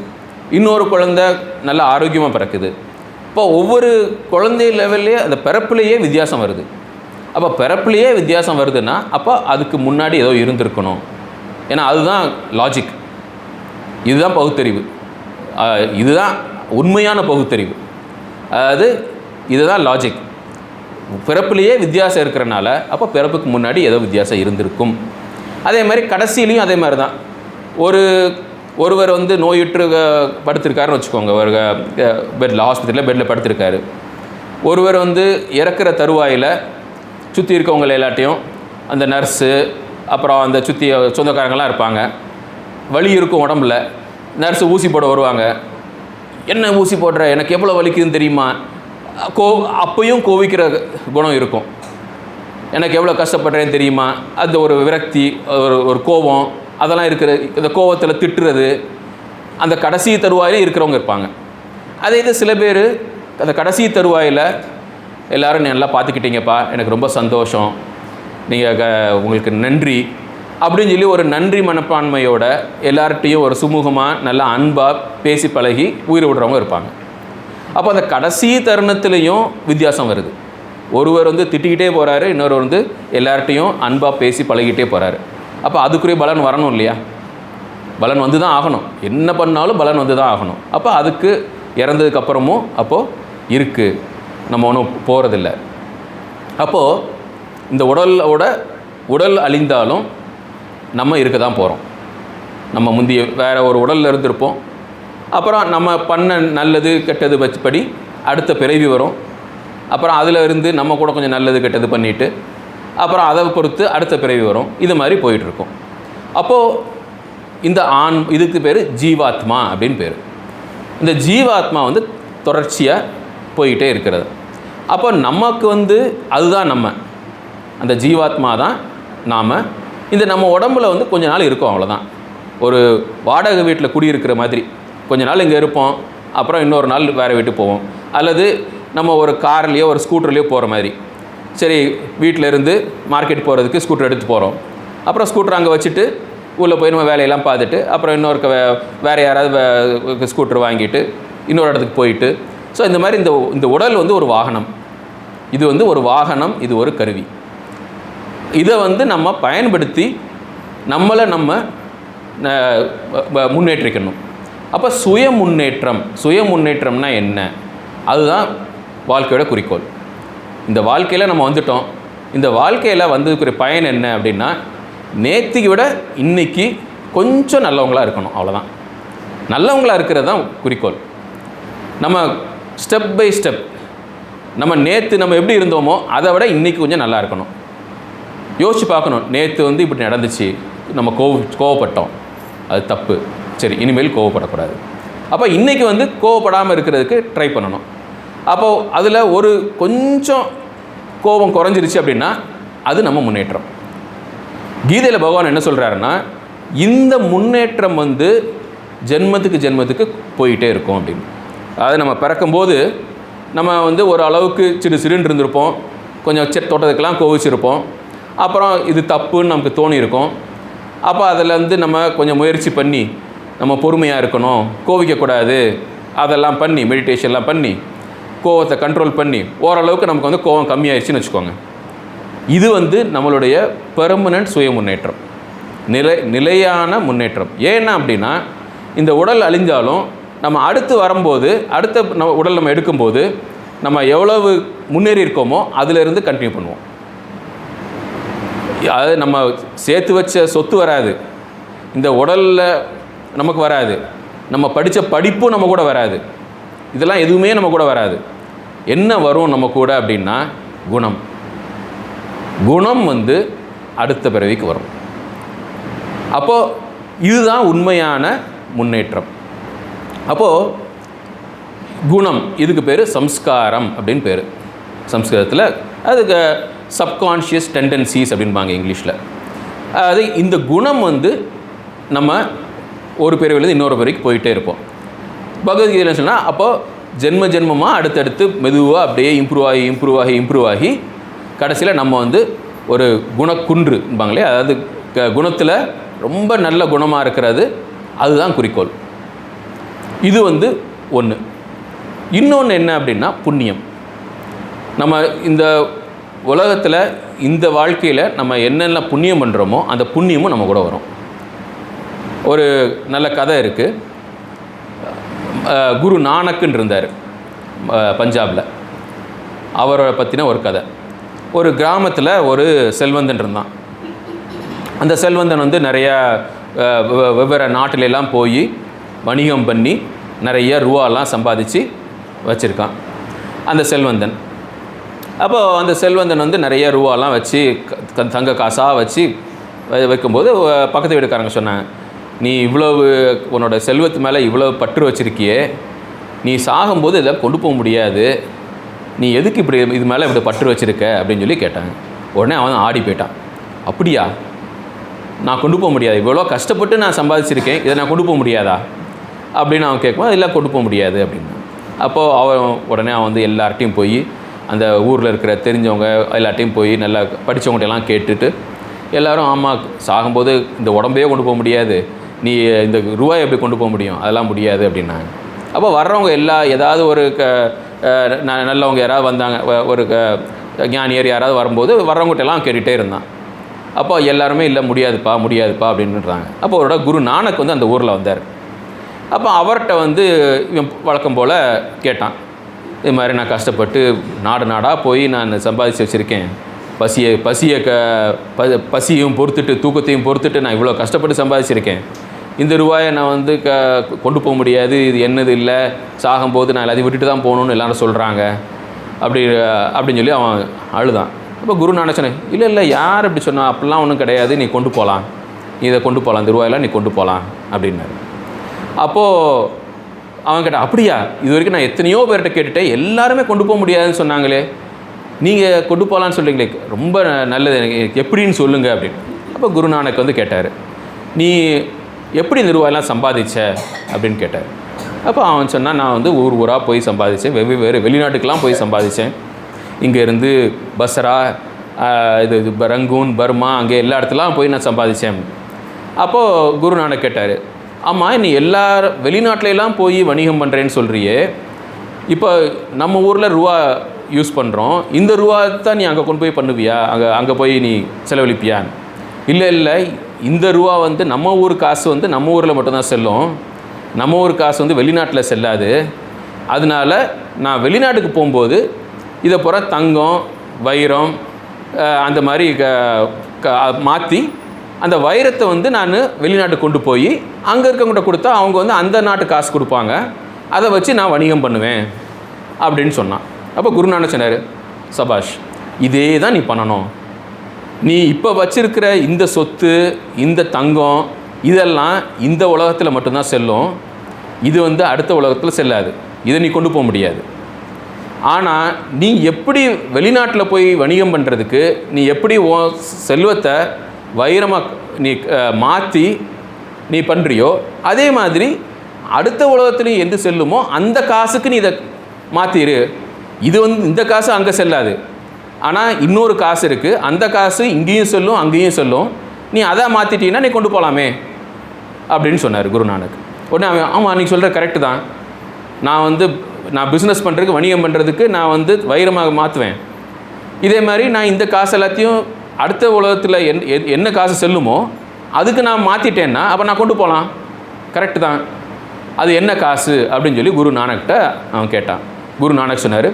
A: இன்னொரு குழந்தை நல்ல ஆரோக்கியமாக பிறக்குது. இப்போ ஒவ்வொரு குழந்தை லெவல்லையே அந்த பிறப்புலேயே வித்தியாசம் வருது. அப்போ பிறப்புலேயே வித்தியாசம் வருதுன்னா அப்போ அதுக்கு முன்னாடி ஏதோ இருந்திருக்கணும். ஏன்னா அதுதான் லாஜிக், இதுதான் பகுத்தறிவு, இதுதான் உண்மையான பகுத்தறிவு. அதாவது இதுதான் லாஜிக். பிறப்புலேயே வித்தியாசம் இருக்கிறனால அப்போ பிறப்புக்கு முன்னாடி ஏதோ வித்தியாசம் இருந்திருக்கும். அதே மாதிரி கடைசியிலையும் அதே மாதிரி தான். ஒருவர் வந்து நோயுற்று படுத்திருக்காருன்னு வச்சுக்கோங்க, ஒரு பெட்டில், ஹாஸ்பிட்டலில் பெட்டில் படுத்திருக்காரு. ஒருவர் வந்து இறக்குற தருவாயில் சுற்றி இருக்கவங்களை எல்லாட்டையும் அந்த நர்ஸு அப்புறம் அந்த சுற்றி சொந்தக்காரங்களாம் இருப்பாங்க, வலி இருக்கும் உடம்புல. நர்ஸு ஊசி போட வருவாங்க, என்ன ஊசி போடுற, எனக்கு எவ்வளோ வலிக்குதுன்னு தெரியுமா, அப்பையும் கோவிக்கிற குணம் இருக்கும். எனக்கு எவ்வளோ கஷ்டப்படுறேன்னு தெரியுமா, அந்த ஒரு விரக்தி, ஒரு கோபம், அதெல்லாம் இருக்கிற, இந்த கோபத்தில் திட்டுறது, அந்த கடைசி தருவாயில் இருக்கிறவங்க இருப்பாங்க. அதே இது சில பேர் அந்த கடைசி தருவாயில் எல்லோரும் நல்லா பார்த்துக்கிட்டீங்கப்பா, எனக்கு ரொம்ப சந்தோஷம், நீங்கள் உங்களுக்கு நன்றி அப்படின்னு சொல்லி ஒரு நன்றி மனப்பான்மையோட எல்லார்ட்டையும் ஒரு சுமூகமாக நல்லா அன்பாக பேசி பழகி உயிர் விடுறவங்க இருப்பாங்க. அப்போ அந்த கடைசி தருணத்துலேயும் வித்தியாசம் வருது. ஒருவர் வந்து திட்டிக்கிட்டே போகிறாரு, இன்னொருவர் வந்து எல்லார்ட்டையும் அன்பாக பேசி பழகிட்டே போகிறாரு. அப்போ அதுக்குரிய பலன் வரணும் இல்லையா, பலன் வந்து தான் ஆகணும், என்ன பண்ணாலும் பலன் வந்து தான் ஆகணும். அப்போ அதுக்கு இறந்ததுக்கப்புறமும் அப்போது இருக்குது, நம்ம ஒன்றும் போகிறதில்ல. அப்போது இந்த உடல் அழிந்தாலும் நம்ம இருக்க தான் போகிறோம். நம்ம முந்தைய வேறு ஒரு உடலில் இருந்திருப்போம், அப்புறம் நம்ம பண்ண நல்லது கெட்டது வச்சுப்படி அடுத்த பிறவி வரும், அப்புறம் அதில் இருந்து நம்ம கூட கொஞ்சம் நல்லது கெட்டது பண்ணிவிட்டு அப்புறம் அதை பொறுத்து அடுத்த பிறவி வரும். இது மாதிரி போயிட்டுருக்கோம். அப்போது இந்த இதுக்கு பேர் ஜீவாத்மா அப்படின்னு பேர். இந்த ஜீவாத்மா வந்து தொடர்ச்சியாக போயிட்டே இருக்கிறது. அப்போ நமக்கு வந்து அதுதான் நம்ம. அந்த ஜீவாத்மா தான் நாம். இந்த நம்ம உடம்புல வந்து கொஞ்ச நாள் இருக்கும், அவ்வளோதான். ஒரு வாடகை வீட்டில் குடியிருக்கிற மாதிரி கொஞ்ச நாள் இங்கே இருப்போம், அப்புறம் இன்னொரு நாள் வேறு வீட்டுக்கு போவோம். அல்லது நம்ம ஒரு கார்லேயோ ஒரு ஸ்கூட்டர்லேயோ போகிற மாதிரி. சரி, வீட்டில் இருந்து மார்க்கெட் போகிறதுக்கு ஸ்கூட்டர் எடுத்து போகிறோம், அப்புறம் ஸ்கூட்டர் அங்கே வச்சுட்டு உள்ளே போய் நம்ம வேலையெல்லாம் பார்த்துட்டு அப்புறம் இன்னொரு வேறு யாராவது ஸ்கூட்டர் வாங்கிட்டு இன்னொரு இடத்துக்கு போயிட்டு. ஸோ இந்த மாதிரி இந்த உடல் வந்து ஒரு வாகனம். இது வந்து ஒரு வாகனம், இது ஒரு கருவி. இதை வந்து நம்ம பயன்படுத்தி நம்மளை நம்ம முன்னேற்றிக்கணும். அப்போ சுய முன்னேற்றம்னா என்ன? அதுதான் வாழ்க்கையோட குறிக்கோள். இந்த வாழ்க்கையில் நம்ம வந்துட்டோம். இந்த வாழ்க்கையில் வந்ததுக்குரிய பயன் என்ன அப்படின்னா, நேற்றுக்கு விட இன்றைக்கி கொஞ்சம் நல்லவங்களாக இருக்கணும், அவ்வளோதான். நல்லவங்களாக இருக்கிறது தான் குறிக்கோள். நம்ம ஸ்டெப் பை ஸ்டெப் நம்ம நேற்று நம்ம எப்படி இருந்தோமோ அதை விட இன்றைக்கி கொஞ்சம் நல்லா இருக்கணும். யோசிச்சு பார்க்கணும், நேற்று வந்து இப்படி நடந்துச்சு, நம்ம கோவப்பட்டோம், அது தப்பு, சரி இனிமேல் கோவப்படக்கூடாது. அப்போ இன்றைக்கி வந்து கோவப்படாமல் இருக்கிறதுக்கு ட்ரை பண்ணணும். அப்போது அதில் ஒரு கொஞ்சம் கோபம் குறைஞ்சிருச்சு அப்படின்னா அது நம்ம முன்னேற்றம். கீதையில் பகவான் என்ன சொல்கிறாருன்னா, இந்த முன்னேற்றம் வந்து ஜென்மத்துக்கு போயிட்டே இருக்கும் அப்படின்னு. அதாவது நம்ம பிறக்கும்போது நம்ம வந்து ஒரு அளவுக்கு சிறுன்னு இருந்திருப்போம், கொஞ்சம் தோட்டத்துக்கெல்லாம் கோவிச்சிருப்போம், அப்புறம் இது தப்புன்னு நமக்கு தோணியிருக்கும். அப்போ அதில் வந்து நம்ம கொஞ்சம் முயற்சி பண்ணி நம்ம பொறுமையாக இருக்கணும், கோவிக்கக்கூடாது, அதெல்லாம் பண்ணி மெடிடேஷன்லாம் பண்ணி கோவத்தை கண்ட்ரோல் பண்ணி ஓரளவுக்கு நமக்கு வந்து கோவம் கம்மியாயிடுச்சுன்னு வச்சுக்கோங்க. இது வந்து நம்மளுடைய பெர்மனன்ட் சுய முன்னேற்றம், நிலையான முன்னேற்றம். ஏன்னா அப்படின்னா, இந்த உடல் அழிஞ்சாலும் நம்ம அடுத்து வரும்போது, அடுத்த உடல் நம்ம எடுக்கும்போது நம்ம எவ்வளவு முன்னேறி இருக்கோமோ அதிலிருந்து கண்டினியூ பண்ணுவோம். அது நம்ம சேர்த்து வச்ச சொத்து வராது, இந்த உடலில் நமக்கு வராது, நம்ம படித்த படிப்பும் நம்ம கூட வராது, இதெல்லாம் எதுவுமே நம்ம கூட வராது. என்ன வரும் நம்ம கூட அப்படின்னா குணம் வந்து அடுத்த பிறவிக்கு வரும். அப்போது இதுதான் உண்மையான முன்னேற்றம். அப்போது குணம், இதுக்கு பேர் சம்ஸ்காரம் அப்படின்னு பேர் சம்ஸ்கிருதத்தில். அதுக்கு சப்கான்ஷியஸ் டெண்டன்சிஸ் அப்படின்பாங்க இங்கிலீஷில். அது இந்த குணம் வந்து நம்ம ஒரு பிறவிலேருந்து இன்னொரு பிறவிக்கு போயிட்டே இருப்போம். பகவத்கீதையில் சொன்னால் அப்போது ஜென்மமாக அடுத்தடுத்து மெதுவாக அப்படியே இம்ப்ரூவ் ஆகி கடைசியில் நம்ம வந்து ஒரு குணக்குன்றுபாங்களே, அதாவது குணத்தில் ரொம்ப நல்ல குணமாக இருக்கிறது, அதுதான் குறிக்கோள். இது வந்து ஒன்று. இன்னொன்று என்ன அப்படின்னா புண்ணியம். நம்ம இந்த உலகத்தில் இந்த வாழ்க்கையில் நம்ம என்னென்ன புண்ணியம் பண்ணுறோமோ அந்த புண்ணியமும் நம்ம கூட வரும். ஒரு நல்ல கதை இருக்குது. குரு நானக்குன்னு இருந்தார் பஞ்சாபில். அவரை பற்றின ஒரு கதை. ஒரு கிராமத்தில் ஒரு செல்வந்தன் இருந்தான். அந்த செல்வந்தன் வந்து நிறையா வெவ்வேறு நாட்டிலெல்லாம் போய் வணிகம் பண்ணி நிறைய ரூபாலாம் சம்பாதிச்சு வச்சுருக்கான் அந்த செல்வந்தன். அப்போது அந்த செல்வந்தன் வந்து நிறைய ரூபாலாம் வச்சு தங்க காசாக வச்சு வைக்கும்போது பக்கத்து வீட்டுக்காரங்க சொன்னாங்க, நீ இவ்வளவு உன்னோட செல்வத்து மேலே இவ்வளவு பற்று வச்சுருக்கியே, நீ சாகும்போது இதெல்லாம் கொண்டு போக முடியாது, நீ எதுக்கு இப்படி இது மேலே இப்படி பற்று வச்சுருக்க அப்படின்னு சொல்லி கேட்டாங்க. உடனே அவன் ஆடி போயிட்டான். அப்படியா, நான் கொண்டு போக முடியாது, இவ்வளோ கஷ்டப்பட்டு நான் சம்பாதிச்சிருக்கேன், இதை நான் கொண்டு போக முடியாதா அப்படின்னு அவன் கேட்கும்போது இல்லை கொண்டு போக முடியாது அப்படின்னு. அப்போது அவன் வந்து எல்லார்ட்டையும் போய் அந்த ஊரில் இருக்கிற தெரிஞ்சவங்க எல்லார்ட்டையும் போய் நல்லா படித்தவங்கள்டெல்லாம் கேட்டுட்டு எல்லோரும் ஆமாம், சாகும்போது இந்த உடம்பையே கொண்டு போக முடியாது, நீ இந்த ரூபாய் எப்படி கொண்டு போக முடியும், அதெல்லாம் முடியாது அப்படின்னாங்க. அப்போ வர்றவங்க ஏதாவது ஒரு நல்லவங்க யாராவது வந்தாங்க, ஒரு ஞானியர் யாராவது வரும்போது வர்றவங்ககிட்டலாம் கேட்டுகிட்டே இருந்தான். அப்போ எல்லாருமே இல்லை முடியாதுப்பா அப்படின்னுறாங்க. அப்போ அவரோட குரு நானக் வந்து அந்த ஊரில் வந்தார். அப்போ அவர்கிட்ட வந்து இவன் வழக்கம் போல் கேட்டான், இது மாதிரி நான் கஷ்டப்பட்டு நாடாக போய் நான் சம்பாதிச்சு வச்சுருக்கேன், பசியையும் பொறுத்துட்டு தூக்கத்தையும் பொறுத்துட்டு நான் இவ்வளோ கஷ்டப்பட்டு சம்பாதிச்சிருக்கேன், இந்த ரூபாயை நான் வந்து கொண்டு போக முடியாது, இது என்னது இல்லை, சாகும்போது நான் எல்லாத்தையும் விட்டுட்டு தான் போகணுன்னு எல்லாரும் சொல்கிறாங்க அப்படின்னு சொல்லி அவன் அழுதான். அப்போ குரு நானக் சொன்னேன், இல்லை யார் அப்படி சொன்னால், அப்படிலாம் ஒன்றும் கிடையாது, நீ கொண்டு போகலாம், நீ இதை கொண்டு போகலாம், இந்த ரூபாயெல்லாம் நீ கொண்டு போகலாம் அப்படின்னாரு. அப்போது அவன் கேட்டான், அப்படியா, இது வரைக்கும் நான் எத்தனையோ பேர்கிட்ட கேட்டுட்டேன், எல்லாருமே கொண்டு போக முடியாதுன்னு சொன்னாங்களே, நீங்கள் கொண்டு போகலான்னு சொல்கிறீங்களே, ரொம்ப நல்லது, எனக்கு எப்படின்னு சொல்லுங்கள் அப்படின்னு. அப்போ குருநானக் வந்து கேட்டார், நீ எப்படி இந்த ரூபாயெல்லாம் சம்பாதிச்ச அப்படின்னு கேட்டார். அப்போ அவன் சொன்னால், நான் வந்து ஊராக போய் சம்பாதிச்சேன், வெவ்வேறு வெளிநாட்டுக்கெலாம் போய் சம்பாதிச்சேன். இங்கேருந்து பஸ்ரா, இது ரங்கூன், பர்மா, அங்கே எல்லா இடத்துலாம் போய் நான் சம்பாதிச்சேன். அப்போது குருநானக் கேட்டார், ஆமாம், நீ எல்லா வெளிநாட்டிலலாம் போய் வணிகம் பண்ணுறேன்னு சொல்கிறியே, இப்போ நம்ம ஊரில் ரூபா யூஸ் பண்ணுறோம், இந்த ரூபா தான் நீ அங்கே கொண்டு போய் பண்ணுவியா, அங்கே போய் நீ செலவழிப்பியா? இல்லை, இந்த ரூபா வந்து நம்ம ஊர் காசு வந்து நம்ம ஊரில் மட்டும்தான் செல்லும், நம்ம ஊர் காசு வந்து வெளிநாட்டில் செல்லாது. அதனால நான் வெளிநாட்டுக்கு போகும்போது இதை பூரா தங்கம், வைரம் அந்த மாதிரி மாற்றி அந்த வைரத்தை வந்து நான் வெளிநாட்டுக்கு கொண்டு போய் அங்கே இருக்கவங்கள்ட்ட கொடுத்தா அவங்க வந்து அந்த நாட்டு காசு கொடுப்பாங்க, அதை வச்சு நான் வணிகம் பண்ணுவேன் அப்படின்னு சொன்னான். அப்போ குருநானக் சொன்னார், சபாஷ், இதே தான் நீ பண்ணணும். நீ இப்போ வச்சிருக்கிற இந்த சொத்து, இந்த தங்கம், இதெல்லாம் இந்த உலகத்தில் மட்டும்தான் செல்லும், இது வந்து அடுத்த உலகத்தில் செல்லாது, இதை நீ கொண்டு போக முடியாது. ஆனால் நீ எப்படி வெளிநாட்டில் போய் வணிகம் பண்ணுறதுக்கு நீ எப்படி செல்வத்தை வைரமாக நீ மாற்றி நீ பண்ணுறியோ, அதே மாதிரி அடுத்த உலகத்துலேயும் எது செல்லுமோ அந்த காசுக்கு நீ இதை மாற்றிடு. இது வந்து இந்த காசு அங்கே செல்லாது, ஆனால் இன்னொரு காசு இருக்குது, அந்த காசு இங்கேயும் செல்லும் அங்கேயும் செல்லும், நீ அதை மாற்றிட்டீங்கன்னா நீ கொண்டு போகலாமே அப்படின்னு சொன்னார் குருநானக். உடனே அவன், ஆமாம், நீ சொல்கிற கரெக்டு தான், நான் பிஸ்னஸ் பண்ணுறதுக்கு வணிகம் பண்ணுறதுக்கு நான் வந்து வைரமாக மாற்றுவேன், இதே மாதிரி நான் இந்த காசு எல்லாத்தையும் அடுத்த உலகத்தில் என்ன காசு செல்லுமோ அதுக்கு நான் மாற்றிட்டேன்னா அப்போ நான் கொண்டு போகலாம், கரெக்டு தான், அது என்ன காசு அப்படின்னு சொல்லி குருநானக்கிட்ட அவன் கேட்டான். குருநானக் சொன்னார்,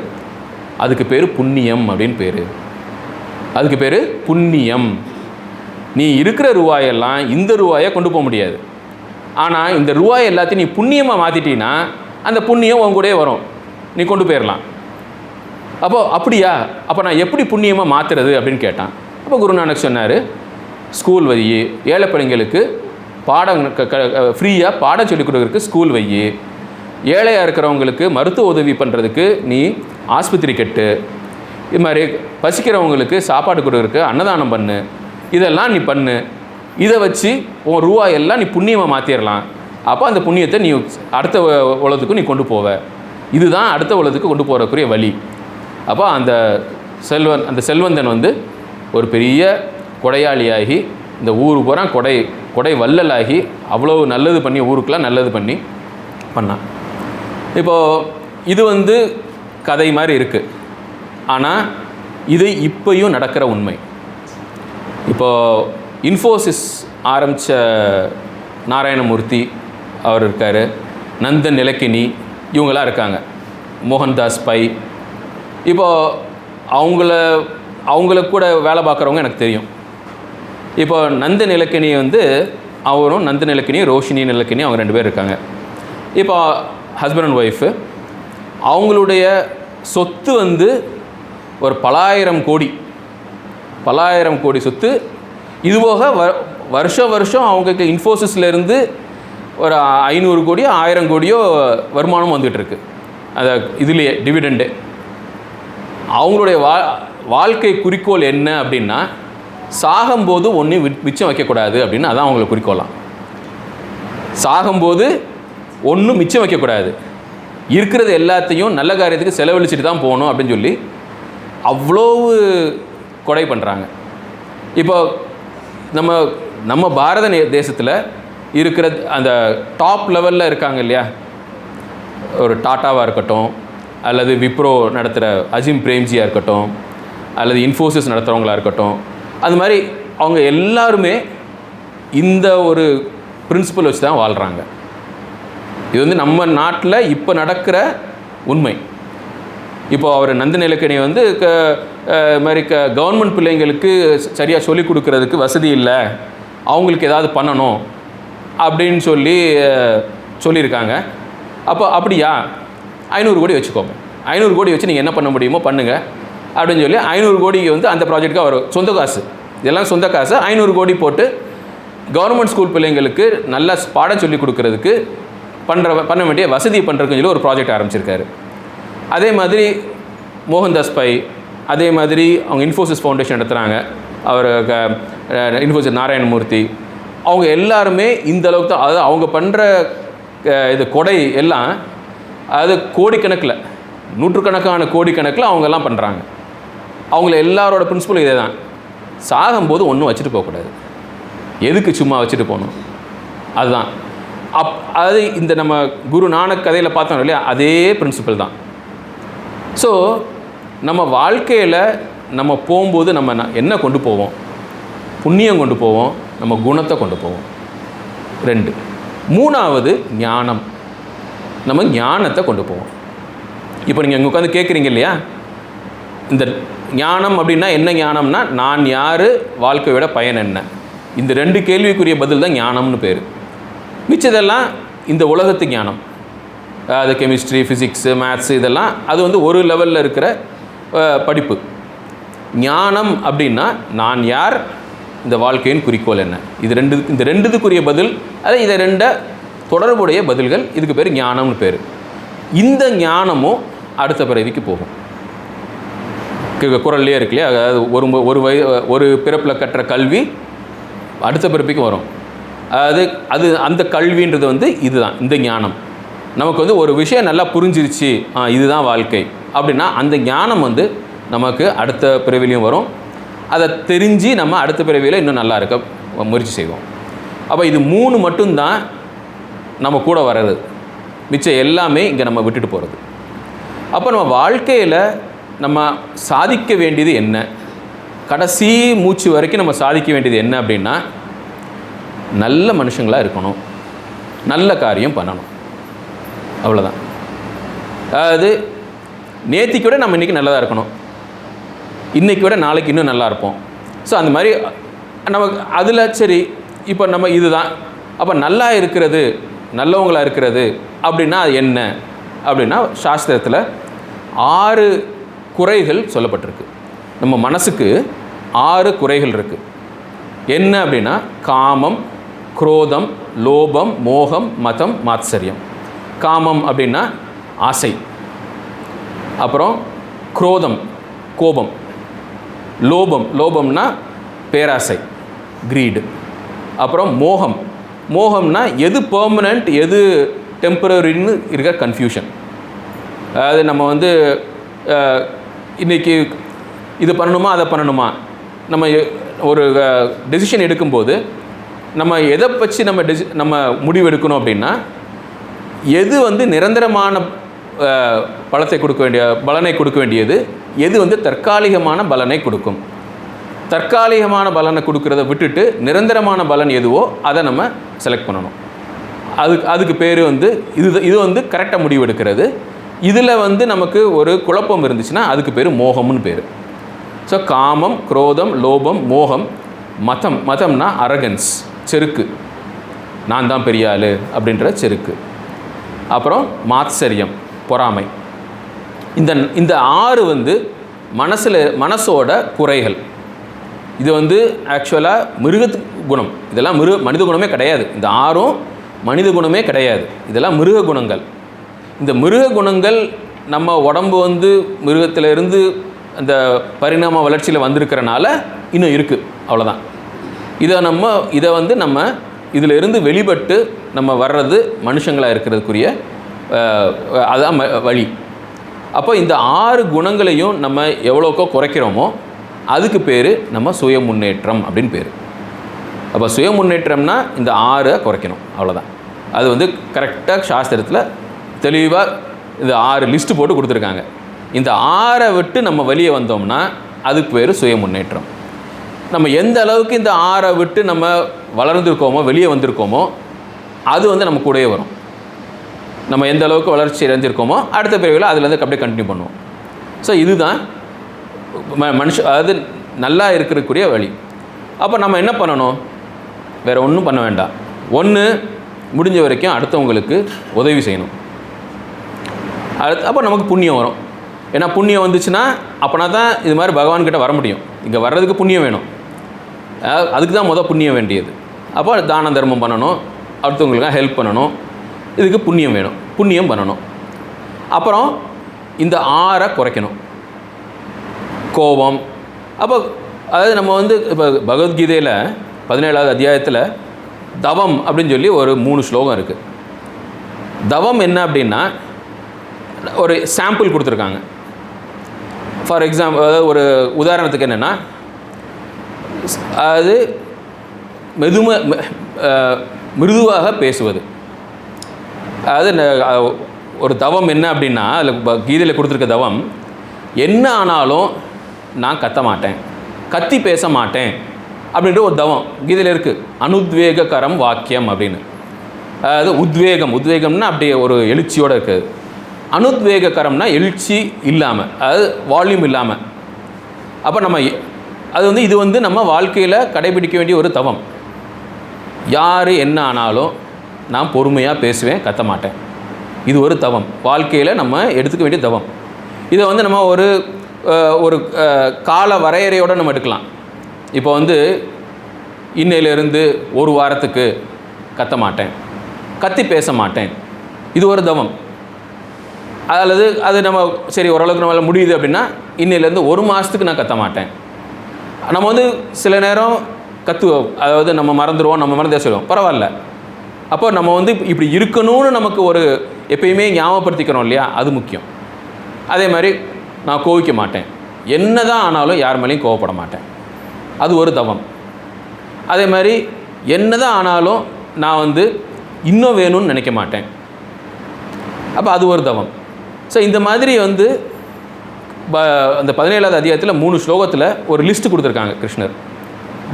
A: அதுக்கு பேர் புண்ணியம் அப்படின்னு பேர், அதுக்கு பேர் புண்ணியம். நீ இருக்கிற ரூபாயெல்லாம் இந்த ரூபாயை கொண்டு போக முடியாது, ஆனால் இந்த ரூபாய் எல்லாத்தையும் நீ புண்ணியமாக மாற்றிட்டீங்கன்னா அந்த புண்ணியம் உன் கூடயே வரும், நீ கொண்டு போயிடலாம். அப்போது அப்படியா, அப்போ நான் எப்படி புண்ணியமாக மாற்றுறது அப்படின்னு கேட்டான். அப்போ குருநானக் சொன்னார், ஸ்கூல் வை, ஏழை பிள்ளைங்களுக்கு பாடம் ஃப்ரீயாக பாடம் சொல்லிக் கொடுக்குறதுக்கு ஸ்கூல் வை, ஏழையாக இருக்கிறவங்களுக்கு மருத்துவ உதவி பண்ணுறதுக்கு நீ ஆஸ்பத்திரி கட்டு, இது மாதிரி பசிக்கிறவங்களுக்கு சாப்பாடு கொடுக்குறதுக்கு அன்னதானம் பண்ணு, இதெல்லாம் நீ பண்ணு, இதை வச்சு உன் ரூபாயெல்லாம் நீ புண்ணியமாக மாற்றிடலாம். அப்போ அந்த புண்ணியத்தை நீ அடுத்த உலகத்துக்கு நீ கொண்டு போவ, இதுதான் அடுத்த உலகத்துக்கு கொண்டு போகிறக்குரிய வழி. அப்போ அந்த செல்வந்தன் வந்து ஒரு பெரிய கொடையாளியாகி இந்த ஊர் பூரா கொடை வள்ளலாகி அவ்வளோ நல்லது பண்ணி, ஊருக்கெலாம் நல்லது பண்ணான். இப்போது இது வந்து கதை மாதிரி இருக்குது, ஆனால் இது இப்போயும் நடக்கிற உண்மை. இப்போது இன்ஃபோசிஸ் ஆரம்பித்த நாராயணமூர்த்தி அவர் இருக்கார், நந்தன் நிலக்கினி, இவங்களாம் இருக்காங்க, மோகன்தாஸ் பை. இப்போது அவங்கள கூட வேலை பார்க்குறவங்க எனக்கு தெரியும். இப்போ நந்த நிலக்கினி வந்து அவரும் நந்த நிலக்கினி, ரோஷினி நிலக்கினி, அவங்க 2 பேர் இருக்காங்க. இப்போ ஹஸ்பண்ட் அண்ட் ஒய்ஃபு, அவங்களுடைய சொத்து வந்து ஒரு பலாயிரம் கோடி சொத்து. இதுபோக வருஷம் அவங்களுக்கு இன்ஃபோசிஸ்லேருந்து ஒரு 500 கோடியோ 1000 கோடியோ வருமானம் வந்துகிட்டு இருக்கு, அதை இதுலேயே டிவிடெண்டு. அவங்களுடைய வாழ்க்கை குறிக்கோள் என்ன அப்படின்னா, சாகும்போது ஒன்றும் மிச்சம் வைக்கக்கூடாது அப்படின்னு, அதான் அவங்களுக்கு குறிக்கோளாம். சாகும்போது ஒன்றும் மிச்சம் வைக்கக்கூடாது, இருக்கிறது எல்லாத்தையும் நல்ல காரியத்துக்கு செலவழிச்சிட்டு தான் போகணும் அப்படின்னு சொல்லி அவ்வளோ கொடை பண்ணுறாங்க. இப்போ நம்ம பாரத தேசத்தில் இருக்கிற அந்த டாப் லெவலில் இருக்காங்க இல்லையா, ஒரு டாட்டாவாக இருக்கட்டும், அல்லது விப்ரோ நடத்துகிற அஜிம் பிரேம்ஜியாக இருக்கட்டும், அல்லது இன்ஃபோசிஸ் நடத்துகிறவங்களாக இருக்கட்டும், அது மாதிரி அவங்க எல்லாருமே இந்த ஒரு பிரின்சிபல் வச்சு தான் வாழ்கிறாங்க. இது வந்து நம்ம நாட்டில் இப்போ நடக்கிற உண்மை. இப்போ அவர் நந்த நிலக்கணி வந்து மாதிரி கவர்மெண்ட் பிள்ளைங்களுக்கு சரியாக சொல்லிக் கொடுக்கறதுக்கு வசதி இல்லை, அவங்களுக்கு ஏதாவது பண்ணணும் அப்படின்னு சொல்லியிருக்காங்க. அப்போ அப்படியா, 500 கோடி வச்சுக்கோங்க, 500 கோடி வச்சு நீங்கள் என்ன பண்ண முடியுமோ பண்ணுங்கள் அப்படின்னு சொல்லி 500 கோடிக்கு வந்து அந்த ப்ராஜெக்ட்டுக்கு அவர் சொந்த காசு, இதெல்லாம் சொந்த காசு, 500 கோடி போட்டு கவர்மெண்ட் ஸ்கூல் பிள்ளைங்களுக்கு நல்லா பாடம் சொல்லி கொடுக்கறதுக்கு பண்ண வேண்டிய வசதி பண்ணுறதுக்குன்னு சொல்லி ஒரு ப்ராஜெக்ட் ஆரம்பிச்சிருக்காரு. அதே மாதிரி மோகன்தாஸ் பை, அதே மாதிரி அவங்க இன்ஃபோசிஸ் ஃபவுண்டேஷன் நடத்துகிறாங்க, அவர் இன்ஃபோசிஸ் நாராயணமூர்த்தி, அவங்க எல்லாருமே இந்த அளவுக்கு தான். அதாவது அவங்க பண்ணுற இது கொடை எல்லாம் அது கோடிக்கணக்கில், நூற்றுக்கணக்கான கோடிக்கணக்கில் அவங்கெல்லாம் பண்ணுறாங்க. அவங்கள எல்லாரோட பிரின்சிபலும் இதே தான், சாகும்போது ஒன்றும் வச்சுட்டு போகக்கூடாது, எதுக்கு சும்மா வச்சுட்டு போகணும், அதுதான். அது இந்த நம்ம குரு நானக் கதையில் பார்த்தோம் இல்லையா, அதே பிரின்சிபல் தான். ஸோ நம்ம வாழ்க்கையில் நம்ம போகும்போது நம்ம என்ன கொண்டு போவோம்? புண்ணியம் கொண்டு போவோம், நம்ம குணத்தை கொண்டு போவோம். 2. 3வது ஞானம், நம்ம ஞானத்தை கொண்டு போவோம். இப்போ நீங்கள் இங்கே உட்காந்து கேட்குறீங்க இல்லையா, இந்த ஞானம் அப்படின்னா என்ன? ஞானம்னா நான் யார், வாழ்க்கையோட பயன் என்ன, இந்த 2 கேள்விக்குரிய பதில் தான் ஞானம்னு பேர். மிச்சதெல்லாம் இந்த உலகத்து ஞானம், அது கெமிஸ்ட்ரி, ஃபிசிக்ஸு, மேத்ஸு, இதெல்லாம் அது வந்து ஒரு லெவலில் இருக்கிற படிப்பு. ஞானம் அப்படின்னா நான் யார், இந்த வாழ்க்கையின் குறிக்கோள் என்ன, இந்த ரெண்டுக்குரிய பதில். அதை இதை 2 தொடர்புடைய பதில்கள், இதுக்கு பேர் ஞானம்னு பேர். இந்த ஞானமும் அடுத்த பிறவிக்கு போகும். குறள்லேயே இருக்கு இல்லையா, அதாவது ஒரு பிறப்பில் கற்ற கல்வி அடுத்த பிறப்பிக்கு வரும். அது அந்த கல்வின்றது வந்து இதுதான், இந்த ஞானம். நமக்கு வந்து ஒரு விஷயம் நல்லா புரிஞ்சிருச்சு, இதுதான் வாழ்க்கை அப்படின்னா அந்த ஞானம் வந்து நமக்கு அடுத்த பிறவிலையும் வரும். அதை தெரிஞ்சு நம்ம அடுத்த பிறவியில் இன்னும் நல்லா இருக்க முயற்சி செய்வோம். அப்போ இது 3 மட்டும்தான் நம்ம கூட வர்றது, மிச்சம் எல்லாமே இங்கே நம்ம விட்டுட்டு போகிறது. அப்போ நம்ம வாழ்க்கையில் நம்ம சாதிக்க வேண்டியது என்ன, கடைசி மூச்சு வரைக்கும் நம்ம சாதிக்க வேண்டியது என்ன அப்படின்னா, நல்ல மனுஷங்களாக இருக்கணும், நல்ல காரியம் பண்ணணும், அவ்வளோதான். அதாவது நேத்திக்கு விட நம்ம இன்றைக்கி நல்லதாக இருக்கணும், இன்றைக்கி விட நாளைக்கு இன்னும் நல்லா இருப்போம். ஸோ அந்த மாதிரி நமக்கு அதில் சரி, இப்போ நம்ம இதுதான். அப்போ நல்லா இருக்கிறது, நல்லவங்களாக இருக்கிறது அப்படின்னா அது என்ன அப்படின்னா, சாஸ்திரத்தில் 6 குறைகள் சொல்லப்பட்டிருக்கு. நம்ம மனசுக்கு 6 குறைகள் இருக்குது. என்ன அப்படின்னா, காமம், குரோதம், லோபம், மோகம், மதம், மாத்சரியம். காமம் அப்படின்னா ஆசை, அப்புறம் குரோதம் கோபம், லோபம்னா பேராசை கிரீடு, அப்புறம் மோகம்னா எது பெர்மனண்ட் எது டெம்பரரின்னு இருக்கிற கன்ஃபியூஷன். அதாவது நம்ம வந்து இன்றைக்கி இது பண்ணணுமா அதை பண்ணணுமா, நம்ம ஒரு டெசிஷன் எடுக்கும்போது நம்ம எதை வச்சு நம்ம முடிவு எடுக்கணும் அப்படின்னா, எது வந்து நிரந்தரமான பலனை கொடுக்க வேண்டியது, எது வந்து தற்காலிகமான பலனை கொடுக்கும். தற்காலிகமான பலனை கொடுக்கறத விட்டுட்டு நிரந்தரமான பலன் எதுவோ அதை நம்ம செலக்ட் பண்ணணும். அதுக்கு பேர் வந்து இது வந்து கரெக்டாக முடிவு எடுக்கிறது. இதில் வந்து நமக்கு ஒரு குழப்பம் இருந்துச்சுன்னா அதுக்கு பேர் மோகம்னு பேர். ஸோ காமம், குரோதம், லோபம், மோகம். மதம்னா அரகன்ஸ், செருக்கு, நான் தான் பெரிய ஆள் அப்படின்ற செருக்கு. அப்புறம் மாத்சரியம், பொறாமை. இந்த 6 வந்து மனசோட குறைகள். இது வந்து ஆக்சுவலாக மிருகத்து குணம், இதெல்லாம் மனித குணமே கிடையாது. இந்த 6ம் மனித குணமே கிடையாது, இதெல்லாம் மிருக குணங்கள். இந்த மிருக குணங்கள் நம்ம உடம்பு வந்து மிருகத்திலிருந்து அந்த பரிணாம வளர்ச்சியில் வந்திருக்கிறனால இன்னும் இருக்குது, அவ்வளோதான். இதை வந்து நம்ம இதில் இருந்து வெளிப்பட்டு நம்ம வர்றது மனுஷங்களாக இருக்கிறதுக்குரிய அதுதான் வழி. அப்போ இந்த 6 குணங்களையும் நம்ம எவ்வளோக்கோ குறைக்கிறோமோ அதுக்கு பேர் நம்ம சுய முன்னேற்றம் அப்படின்னு பேர். அப்போ சுய முன்னேற்றம்னா இந்த 6 குறைக்கணும், அவ்வளோதான். அது வந்து கரெக்டாக சாஸ்திரத்தில் தெளிவாக இந்த 6 லிஸ்ட்டு போட்டு கொடுத்துருக்காங்க. இந்த 6 விட்டு நம்ம வெளியே வந்தோம்னா அதுக்கு பேர் சுய முன்னேற்றம். நம்ம எந்த அளவுக்கு இந்த 6 விட்டு நம்ம வளர்ந்துருக்கோமோ, வெளியே வந்திருக்கோமோ, அது வந்து நம்ம கூடவே வரும். நம்ம எந்த அளவுக்கு வளர்ச்சி அடைஞ்சிருக்கோமோ அடுத்த பிறவியில் அதுலேருந்து அப்படியே கண்டினியூ பண்ணுவோம். ஸோ இதுதான் அதாவது நல்லா இருக்கக்கூடிய வழி. அப்போ நம்ம என்ன பண்ணணும்? வேறு ஒன்றும் பண்ண வேண்டாம். ஒன்று, முடிஞ்ச வரைக்கும் அடுத்தவங்களுக்கு உதவி செய்யணும். அப்போ நமக்கு புண்ணியம் வரும். ஏன்னா புண்ணியம் வந்துச்சுன்னா அப்போனா தான் இது மாதிரி பகவான்கிட்ட வர முடியும். இங்கே வர்றதுக்கு புண்ணியம் வேணும், அதுக்கு தான் புண்ணியம் வேண்டியது. அப்போ தான தர்மம் பண்ணணும், அடுத்தவங்களுக்காக ஹெல்ப் பண்ணணும், இதுக்கு புண்ணியம் வேணும், புண்ணியம் பண்ணணும். அப்புறம் இந்த 6 குறைக்கணும். கோபம். அப்போ அதாவது நம்ம வந்து இப்போ பகவத்கீதையில் 17வது அத்தியாயத்தில் தவம் அப்படின்னு சொல்லி ஒரு 3 ஸ்லோகம் இருக்குது. தவம் என்ன அப்படின்னா ஒரு சாம்பிள் கொடுத்துருக்காங்க. ஃபார் எக்ஸாம்பிள், அதாவது ஒரு உதாரணத்துக்கு என்னென்னா, அது மிருதுவாக பேசுவது. அதாவது ஒரு தவம் என்ன அப்படின்னா, அதில் கீதையில் கொடுத்துருக்க தவம் என்ன ஆனாலும் நான் கத்த மாட்டேன், கத்தி பேச மாட்டேன் அப்படின்ற ஒரு தவம் கீதையில் இருக்குது. அனுத்வேககரம் வாக்கியம் அப்படின்னு. அதாவது உத்வேகம்னா அப்படியே ஒரு எழுச்சியோடு இருக்குது. அனுத்வேககரம்னா எழுச்சி இல்லாமல், அதாவது வால்யூம் இல்லாமல். அப்போ நம்ம இது வந்து நம்ம வாழ்க்கையில் கடைபிடிக்க வேண்டிய ஒரு தவம். யார் என்ன ஆனாலும் நான் பொறுமையாக பேசுவேன், கத்த மாட்டேன். இது ஒரு தவம், வாழ்க்கையில் நம்ம எடுத்துக்க வேண்டிய தவம். இதை வந்து நம்ம ஒரு கால வரையறையோடு நம்ம எடுக்கலாம். இப்போ வந்து இன்னையிலேருந்து ஒரு வாரத்துக்கு கத்த மாட்டேன், கத்தி பேச மாட்டேன், இது ஒரு தவம். அது நம்ம சரி ஓரளவுக்கு நம்மளால் முடியுது அப்படின்னா இன்னையிலேருந்து 1 மாதத்துக்கு நான் கத்த மாட்டேன். நம்ம வந்து சில நேரம் கத்துவோம், அதாவது நம்ம மறந்துடுவோம், நம்ம மறந்தே சொல்லுவோம், பரவாயில்ல. அப்போ நம்ம வந்து இப்படி இருக்கணும்னு நமக்கு ஒரு எப்பயுமே ஞாபகப்படுத்திக்கிறோம் இல்லையா, அது முக்கியம். அதே மாதிரி நான் கோவிக்க மாட்டேன், என்ன தான் ஆனாலும் யார் மேலேயும் கோவப்பட மாட்டேன், அது ஒரு தவம். அதே மாதிரி என்ன தான் ஆனாலும் நான் வந்து இன்னும் வேணும்னு நினைக்க மாட்டேன், அப்போ அது ஒரு தவம். ஸோ இந்த மாதிரி வந்து அந்த 17வது அத்தியாயத்தில் 3 ஸ்லோகத்தில் ஒரு லிஸ்ட்டு கொடுத்துருக்காங்க கிருஷ்ணர்.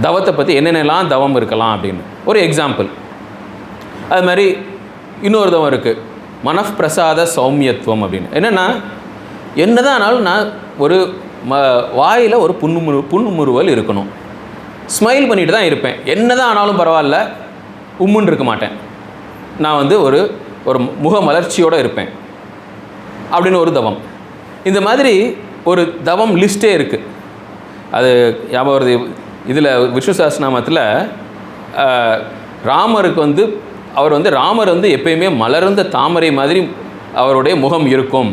A: தவத்தை பற்றி என்னென்னலாம் தவம் இருக்கலாம் அப்படின்னு ஒரு எக்ஸாம்பிள். அது மாதிரி இன்னொரு தவம் இருக்குது, மனப்பிரசாத சௌமியத்துவம் அப்படின்னு. என்னென்னா என்ன தான் ஆனாலும் நான் ஒரு வாயில் ஒரு புன்முறுவல் இருக்கணும், ஸ்மைல் பண்ணிட்டு தான் இருப்பேன், என்ன தான் ஆனாலும் பரவாயில்ல, உம்முன்னு இருக்க மாட்டேன், நான் வந்து ஒரு முக மலர்ச்சியோடு இருப்பேன் அப்படின்னு ஒரு தவம். இந்த மாதிரி ஒரு தவம் லிஸ்ட்டே இருக்குது. அது ஞாபகம் வருது, இதில் விஷ்ணு சஹஸ்ரநாமத்தில் ராமருக்கு வந்து ராமர் வந்து எப்பயுமே மலர்ந்த தாமரை மாதிரி அவருடைய முகம் இருக்கும்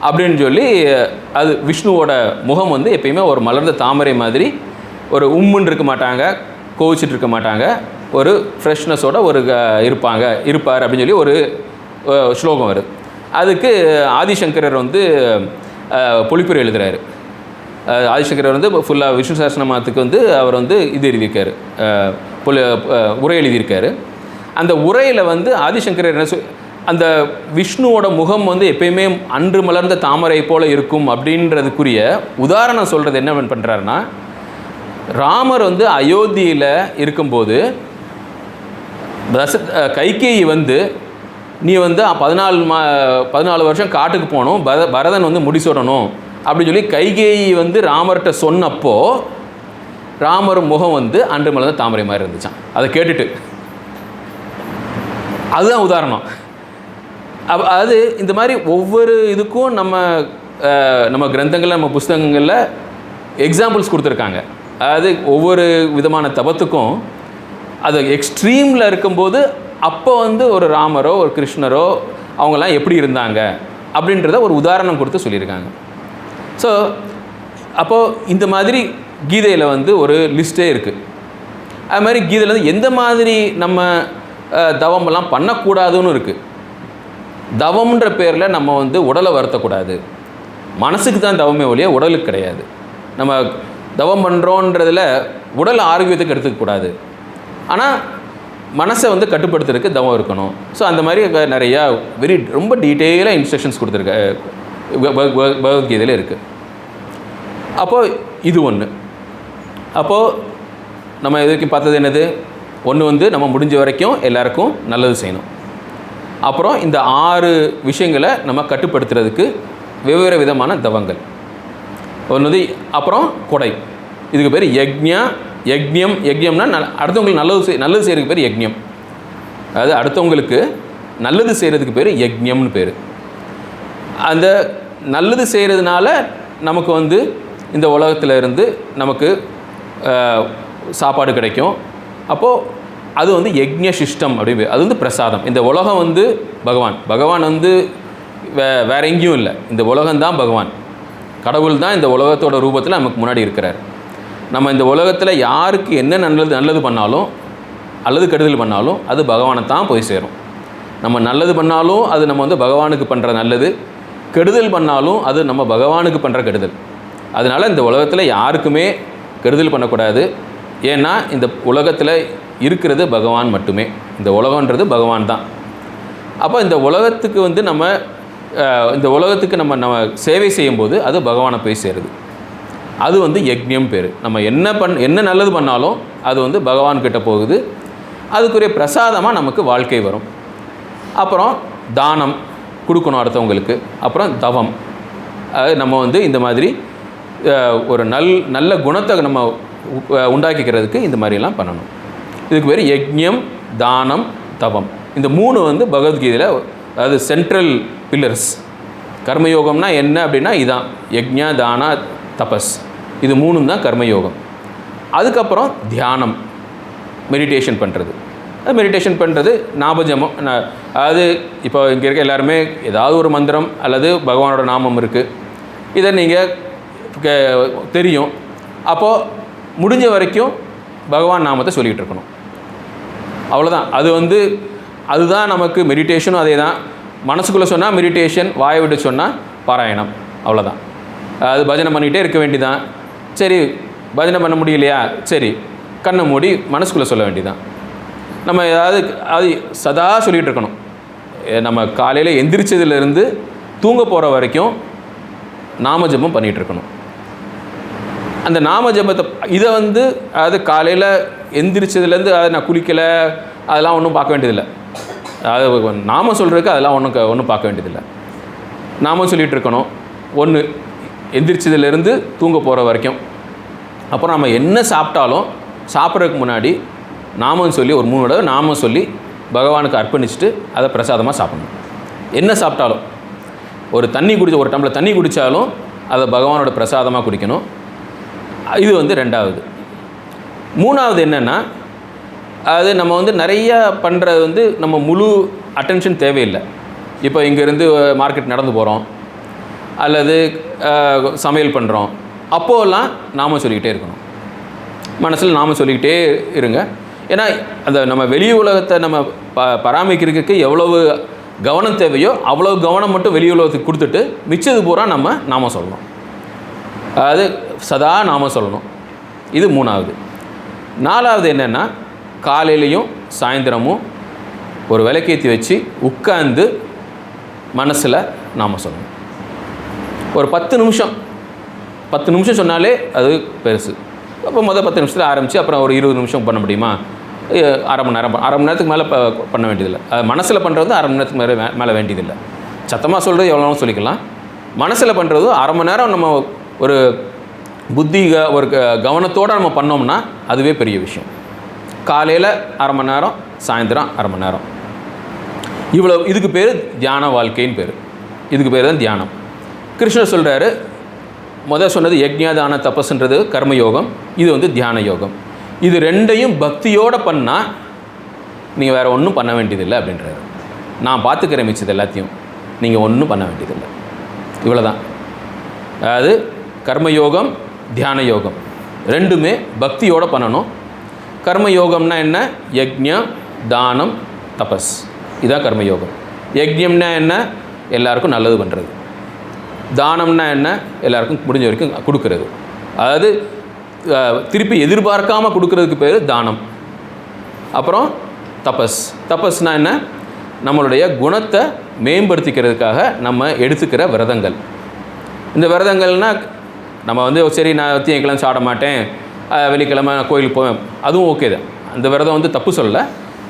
A: அப்படின்னு சொல்லி, அது விஷ்ணுவோட முகம் வந்து எப்பயுமே ஒரு மலர்ந்த தாமரை மாதிரி, ஒரு உம்முன்னு இருக்க மாட்டாங்க, கோவிச்சிட்டு இருக்க மாட்டாங்க, ஒரு ஃப்ரெஷ்னஸோட இருப்பார் அப்படின்னு சொல்லி ஒரு ஸ்லோகம் வருது. அதுக்கு ஆதிசங்கரர் வந்து பொழிப்புரை எழுதுகிறாரு. ஆதிசங்கரர் வந்து ஃபுல்லாக விஷ்ணு சஹஸ்ரநாமத்துக்கு வந்து அவர் வந்து இது எழுதியிருக்காரு, உரை எழுதியிருக்காரு. அந்த உரையில் வந்து ஆதிசங்கரர் என்ன அந்த விஷ்ணுவோட முகம் வந்து எப்பயுமே அன்று மலர்ந்த தாமரை போல் இருக்கும் அப்படின்றதுக்குரிய உதாரணம் சொல்கிறது என்ன பண்ணுறாருன்னா, ராமர் வந்து அயோத்தியில் இருக்கும்போது கைகேயி வந்து நீ வந்து 14 வருஷம் காட்டுக்கு போகணும், பரதன் வந்து முடிசூடணும் அப்படின்னு சொல்லி கைகேயி வந்து ராமர்கிட்ட சொன்னப்போ ராமர் முகம் வந்து அன்று மலர்ந்த தாமரை மாதிரி இருந்துச்சான். அதை கேட்டுட்டு, அதுதான் உதாரணம். அது இந்த மாதிரி ஒவ்வொரு இதுக்கும் நம்ம கிரந்தங்களில், நம்ம புஸ்தகங்களில் எக்ஸாம்பிள்ஸ் கொடுத்துருக்காங்க. அதாவது ஒவ்வொரு விதமான தபத்துக்கும் அது எக்ஸ்ட்ரீமில் இருக்கும்போது அப்போ வந்து ஒரு ராமரோ ஒரு கிருஷ்ணரோ அவங்கெல்லாம் எப்படி இருந்தாங்க அப்படின்றத ஒரு உதாரணம் கொடுத்து சொல்லியிருக்காங்க. ஸோ அப்போது இந்த மாதிரி கீதையில் வந்து ஒரு லிஸ்ட்டே இருக்குது. அது மாதிரி கீதையில் வந்து எந்த மாதிரி நம்ம தவமெல்லாம் பண்ணக்கூடாதுன்னு இருக்குது. தவம்ன்ற பேரில் நம்ம வந்து உடலை வருத்தக்கூடாது, மனசுக்கு தான் தவமே ஒழிய உடலுக்கு கிடையாது. நம்ம தவம் பண்ணுறோன்றதில் உடல் ஆரோக்கியத்துக்கு எடுத்துக்கக்கூடாது, ஆனால் மனசை வந்து கட்டுப்படுத்துறதுக்கு தவம் இருக்கணும். ஸோ அந்த மாதிரி நிறையா ரொம்ப டீட்டெயிலாக இன்ஸ்ட்ரக்ஷன்ஸ் கொடுத்துருக்க பகவத்கீதையில் இருக்குது. அப்போது இது ஒன்று. அப்போது நம்ம இதுக்கு பார்த்தது என்னது, ஒன்று வந்து நம்ம முடிஞ்ச வரைக்கும் எல்லாருக்கும் நல்லது செய்யணும். அப்புறம் இந்த 6 விஷயங்களை நம்ம கட்டுப்படுத்துறதுக்கு வெவ்வேறு விதமான தவங்கள். ஒன்று வந்து அப்புறம் கொடை, இதுக்கு பேர் யக்ஞம்னா அடுத்தவங்களுக்கு நல்லது செய்கிறதுக்கு பேர் யக்ஞம். அதாவது அடுத்தவங்களுக்கு நல்லது செய்கிறதுக்கு பேர் யக்ஞம்னு பேர். அந்த நல்லது செய்கிறதுனால நமக்கு வந்து இந்த உலகத்தில் இருந்து நமக்கு சாப்பாடு கிடைக்கும். அப்போது அது வந்து யக்ஞ சிஷ்டம் அப்படி, அது வந்து பிரசாதம். இந்த உலகம் வந்து பகவான் வந்து வேற எங்கேயும் இல்லை, இந்த உலகம்தான் பகவான். கடவுள் தான் இந்த உலகத்தோட ரூபத்தில் நமக்கு முன்னாடி இருக்கிறார். நம்ம இந்த உலகத்தில் யாருக்கு என்ன நல்லது பண்ணாலும் அல்லது கெடுதல் பண்ணாலும் அது பகவானை தான் போய் சேரும். நம்ம நல்லது பண்ணாலும் அது நம்ம வந்து பகவானுக்கு பண்ணுற நல்லது, கெடுதல் பண்ணாலும் அது நம்ம பகவானுக்கு பண்ணுற கெடுதல். அதனால் இந்த உலகத்தில் யாருக்குமே கெடுதல் பண்ணக்கூடாது. ஏன்னா இந்த உலகத்தில் இருக்கிறது பகவான் மட்டுமே. இந்த உலகன்றது பகவான் தான். அப்போ இந்த உலகத்துக்கு வந்து இந்த உலகத்துக்கு நம்ம சேவை செய்யும்போது அது பகவானை போய் சேருது. அது வந்து யக்ஞம் பேர். நம்ம என்ன நல்லது பண்ணாலும் அது வந்து பகவான்கிட்ட போகுது. அதுக்குரிய பிரசாதமாக நமக்கு வாழ்க்கை வரும். அப்புறம் தானம் கொடுக்கணும் அடுத்தவங்களுக்கு. அப்புறம் தவம், நம்ம வந்து இந்த மாதிரி ஒரு நல்ல குணத்தை நம்ம உண்டாக்கிக்கிறதுக்கு இந்த மாதிரிலாம் பண்ணணும். இதுக்கு பேர் யக்ஞம், தானம், தவம். இந்த 3 வந்து பகவத்கீதையில் அதாவது சென்ட்ரல் பில்லர்ஸ். கர்மயோகம்னா என்ன அப்படின்னா இதான் யக்ஞ, தான, தபஸ். இது 3 தான் கர்மயோகம். அதுக்கப்புறம் தியானம், மெடிடேஷன் பண்ணுறது. மெடிடேஷன் பண்ணுறது நாமஜபம். அதாவது இப்போ இங்கே இருக்க எல்லாருமே ஏதாவது ஒரு மந்திரம் அல்லது பகவானோட நாமம் இருக்குது. இதை நீங்கள் தெரியும். அப்போது முடிஞ்ச வரைக்கும் பகவான் நாமத்தை சொல்லிகிட்டு இருக்கணும். அவ்வளோதான். அதுதான் நமக்கு மெடிடேஷனும் அதே தான். மனசுக்குள்ளே சொன்னால் மெடிடேஷன், வாயை விட்டு சொன்னால் பாராயணம். அவ்வளோதான். அது பஜனை பண்ணிகிட்டே இருக்க வேண்டியதான். சரி, பஜனை பண்ண முடியலையா, சரி கண்ணை மூடி மனசுக்குள்ளே சொல்ல வேண்டியதான். நம்ம அது சதா சொல்லிகிட்டு இருக்கணும். நம்ம காலையில் எந்திரிச்சதுலேருந்து தூங்க போகிற வரைக்கும் நாமஜபம் பண்ணிகிட்டு இருக்கணும். அந்த நாமஜபத்தை இதை காலையில் எந்திரிச்சதுலேருந்து நான் குளிக்கலை அதெல்லாம் ஒன்றும் பார்க்க வேண்டியதில்லை. நாமம் சொல்கிறதுக்கு அதெல்லாம் ஒன்றும் பார்க்க வேண்டியதில்லை. நாமம் சொல்லிகிட்டு இருக்கணும். ஒன்று எந்திரிச்சதுலேருந்து தூங்க போகிற வரைக்கும். அப்புறம் நம்ம என்ன சாப்பிட்டாலும் சாப்பிட்றதுக்கு முன்னாடி நாமம் சொல்லி ஒரு 3 தடவை நாமம் சொல்லி பகவானுக்கு அர்ப்பணிச்சுட்டு அதை பிரசாதமாக சாப்பிடணும். என்ன சாப்பிட்டாலும், ஒரு டம்ளர் தண்ணி குடித்தாலும் அதை பகவானோட பிரசாதமாக குடிக்கணும். இது 2வது. 3வது என்னென்னா, அது நம்ம நிறையா பண்ணுறது நம்ம முழு அட்டென்ஷன் தேவையில்லை. இப்போ இங்கேருந்து மார்க்கெட் நடந்து போகிறோம் அல்லது சமையல் பண்ணுறோம், அப்போல்லாம் நாமம் சொல்லிக்கிட்டே இருக்கணும். மனசில் நாமம் சொல்லிக்கிட்டே இருங்க. ஏன்னா நம்ம வெளி உலகத்தை நம்ம பராமரிக்கிறதுக்கு எவ்வளவு கவனம் தேவையோ அவ்வளோ கவனம் மட்டும் வெளி உலகத்துக்கு கொடுத்துட்டு மிச்சது பூரா நம்ம நாமம் சொல்லணும். அதாவது சதா நாமம் சொல்லணும். இது 3வது. 4வது என்னென்னா, காலையிலையும் சாயந்தரமும் ஒரு விளக்கேற்றி வச்சு உட்கார்ந்து மனசில் நாமம் சொல்லணும். ஒரு 10 நிமிஷம் சொன்னாலே அது பெருசு. அப்போ 10 நிமிஷத்தில் ஆரம்பித்து அப்புறம் ஒரு 20 நிமிஷம் பண்ண முடியுமா? அரை மணி நேரத்துக்கு மேலே பண்ண வேண்டியதில்லை. அது மனசில் பண்ணுறது அரை மணி நேரத்துக்கு மேலே வேண்டியதில்லை. சத்தமாக சொல்கிறது எவ்வளோ சொல்லிக்கலாம். மனசில் பண்ணுறது அரை மணி நேரம் நம்ம ஒரு ஒரு கவனத்தோடு நம்ம பண்ணோம்னா அதுவே பெரிய விஷயம். காலையில் அரை மணி நேரம், சாயந்தரம் அரை மணி நேரம். இதுக்கு பேர் தியான வாழ்க்கைன்னு பேர். இதுக்கு பேர் தான் தியானம். கிருஷ்ணர் சொல்கிறாரு, சொன்னது யக்ஞாதான தபஸ்ன்றது கர்மயோகம், இது தியான யோகம். இது 2ஐயும் பக்தியோடு பண்ணால் நீங்கள் வேறு ஒன்றும் பண்ண வேண்டியதில்லை அப்படின்றாரு. நான் பார்த்துக்கிறேன் மிச்சது எல்லாத்தையும், நீங்கள் ஒன்றும் பண்ண வேண்டியதில்லை. இவ்வளோதான். அதாவது கர்மயோகம், தியான யோகம் 2மே பக்தியோடு பண்ணணும். கர்மயோகம்னா என்ன? யக்ஞம், தானம், தபஸ். இதுதான் கர்மயோகம். யக்ஞம்னா என்ன? எல்லாருக்கும் நல்லது பண்ணுறது. தானம்னா என்ன? எல்லாருக்கும் முடிஞ்ச வரைக்கும் கொடுக்கறது. அதாவது திருப்பி எதிர்பார்க்காமல் கொடுக்கறதுக்கு பேர் தானம். அப்புறம் தபஸ்னால் என்ன? நம்மளுடைய குணத்தை மேம்படுத்திக்கிறதுக்காக நம்ம எடுத்துக்கிற விரதங்கள். இந்த விரதங்கள்னால் நம்ம சரி நான் திங்கக்கிழமை சாப்பிட மாட்டேன், வெள்ளிக்கிழமை நான் கோயிலுக்கு போவேன், அதுவும் ஓகே தான். அந்த விரதம் தப்பு சொல்லலை.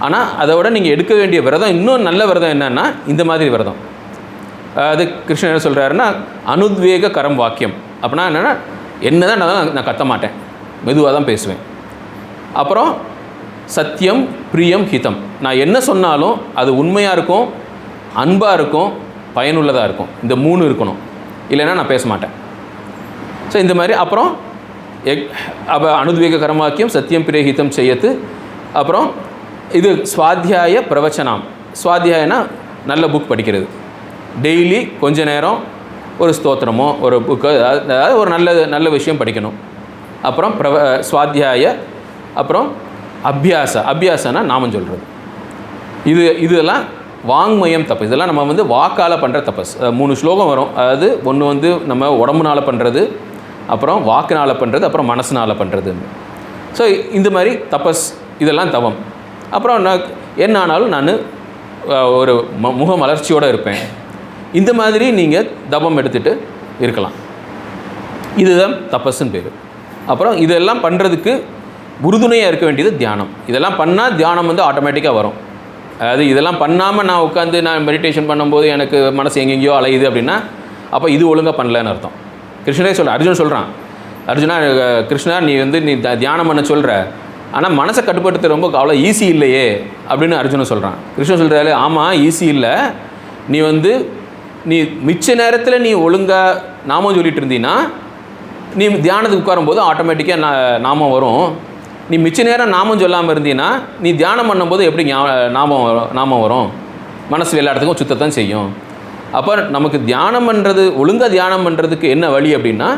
A: ஆனால் அதை விட நீங்கள் எடுக்க வேண்டிய விரதம், இன்னும் நல்ல விரதம் என்னென்னா இந்த மாதிரி விரதம். அது கிருஷ்ணன் என்ன சொல்கிறாருன்னா, அனுத்வேக கரம் வாக்கியம். அப்படின்னா என்னென்னா, என்ன தான் நான் கத்த மாட்டேன், மெதுவாக தான் பேசுவேன். அப்புறம் சத்தியம், பிரியம், ஹிதம். நான் என்ன சொன்னாலும் அது உண்மையாக இருக்கும், அன்பாக இருக்கும், பயனுள்ளதாக இருக்கும். இந்த 3 இருக்கணும், இல்லைன்னா நான் பேச மாட்டேன். ஸோ இந்த மாதிரி. அப்புறம் அனுத்வேக கரமாக்கியம், சத்தியம், பிரிய, ஹிதம் செய்யத்து. அப்புறம் இது ஸ்வாத்தியாய பிரவச்சனம். ஸ்வாத்தியாயனா நல்ல புக் படிக்கிறது. டெய்லி கொஞ்ச நேரம் ஒரு ஸ்தோத்திரமோ ஒரு புக்கு, அதாவது ஒரு நல்ல விஷயம் படிக்கணும். அப்புறம் சுவாத்தியாய, அப்புறம் அபியாசனா நாமம் சொல்கிறது. இதெல்லாம் வாங்மயம் தப்பு. இதெல்லாம் நம்ம வந்து வாக்கால் பண்ணுற தபஸ். 3 ஸ்லோகம் வரும். அதாவது ஒன்று வந்து நம்ம உடம்புனால் பண்ணுறது, அப்புறம் வாக்குனால் பண்ணுறது, அப்புறம் மனசுனால் பண்ணுறது. ஸோ இந்த மாதிரி தபஸ் இதெல்லாம் தவம். அப்புறம் என்ன ஆனாலும் நான் ஒரு முக மலர்ச்சியோடு இருப்பேன். இந்த மாதிரி நீங்கள் தபம் எடுத்துகிட்டு இருக்கலாம். இதுதான் தபஸ்ன்னு பேர். அப்புறம் இதெல்லாம் பண்ணுறதுக்கு உறுதுணையாக இருக்க வேண்டியது தியானம். இதெல்லாம் பண்ணால் தியானம் வந்து ஆட்டோமேட்டிக்காக வரும். அதாவது இதெல்லாம் பண்ணாமல் நான் உட்காந்து நான் மெடிடேஷன் பண்ணும்போது எனக்கு மனசு எங்கெங்கேயோ அலையுது அப்படின்னா அப்போ இது ஒழுங்காக பண்ணலன்னு அர்த்தம். கிருஷ்ணரே அர்ஜுன் சொல்கிறான், அர்ஜுனா கிருஷ்ணா நீ வந்து நீ தியானம் பண்ண சொல்கிற, ஆனால் மனசை கட்டுப்படுத்த ரொம்ப அவ்வளோ ஈஸி இல்லையே அப்படின்னு அர்ஜுனன் சொல்கிறான். கிருஷ்ணன் சொல்கிறாரு, ஆமாம் ஈஸி இல்லை. நீ மிச்ச நேரத்தில் நீ ஒழுங்காக நாமம் சொல்லிட்டு இருந்தீன்னா நீ தியானத்துக்கு உட்காரும்போது ஆட்டோமேட்டிக்காக நாமம் வரும். நீ மிச்ச நேரம் நாமம் சொல்லாமல் இருந்தீன்னா நீ தியானம் பண்ணும்போது எப்படி நாமம் வரும்? மனசு எல்லா இடத்துக்கும் சுத்தத்தான் செய்யும். அப்போ நமக்கு தியானம் பண்ணுறது, ஒழுங்காக தியானம் பண்ணுறதுக்கு என்ன வழி அப்படின்னா,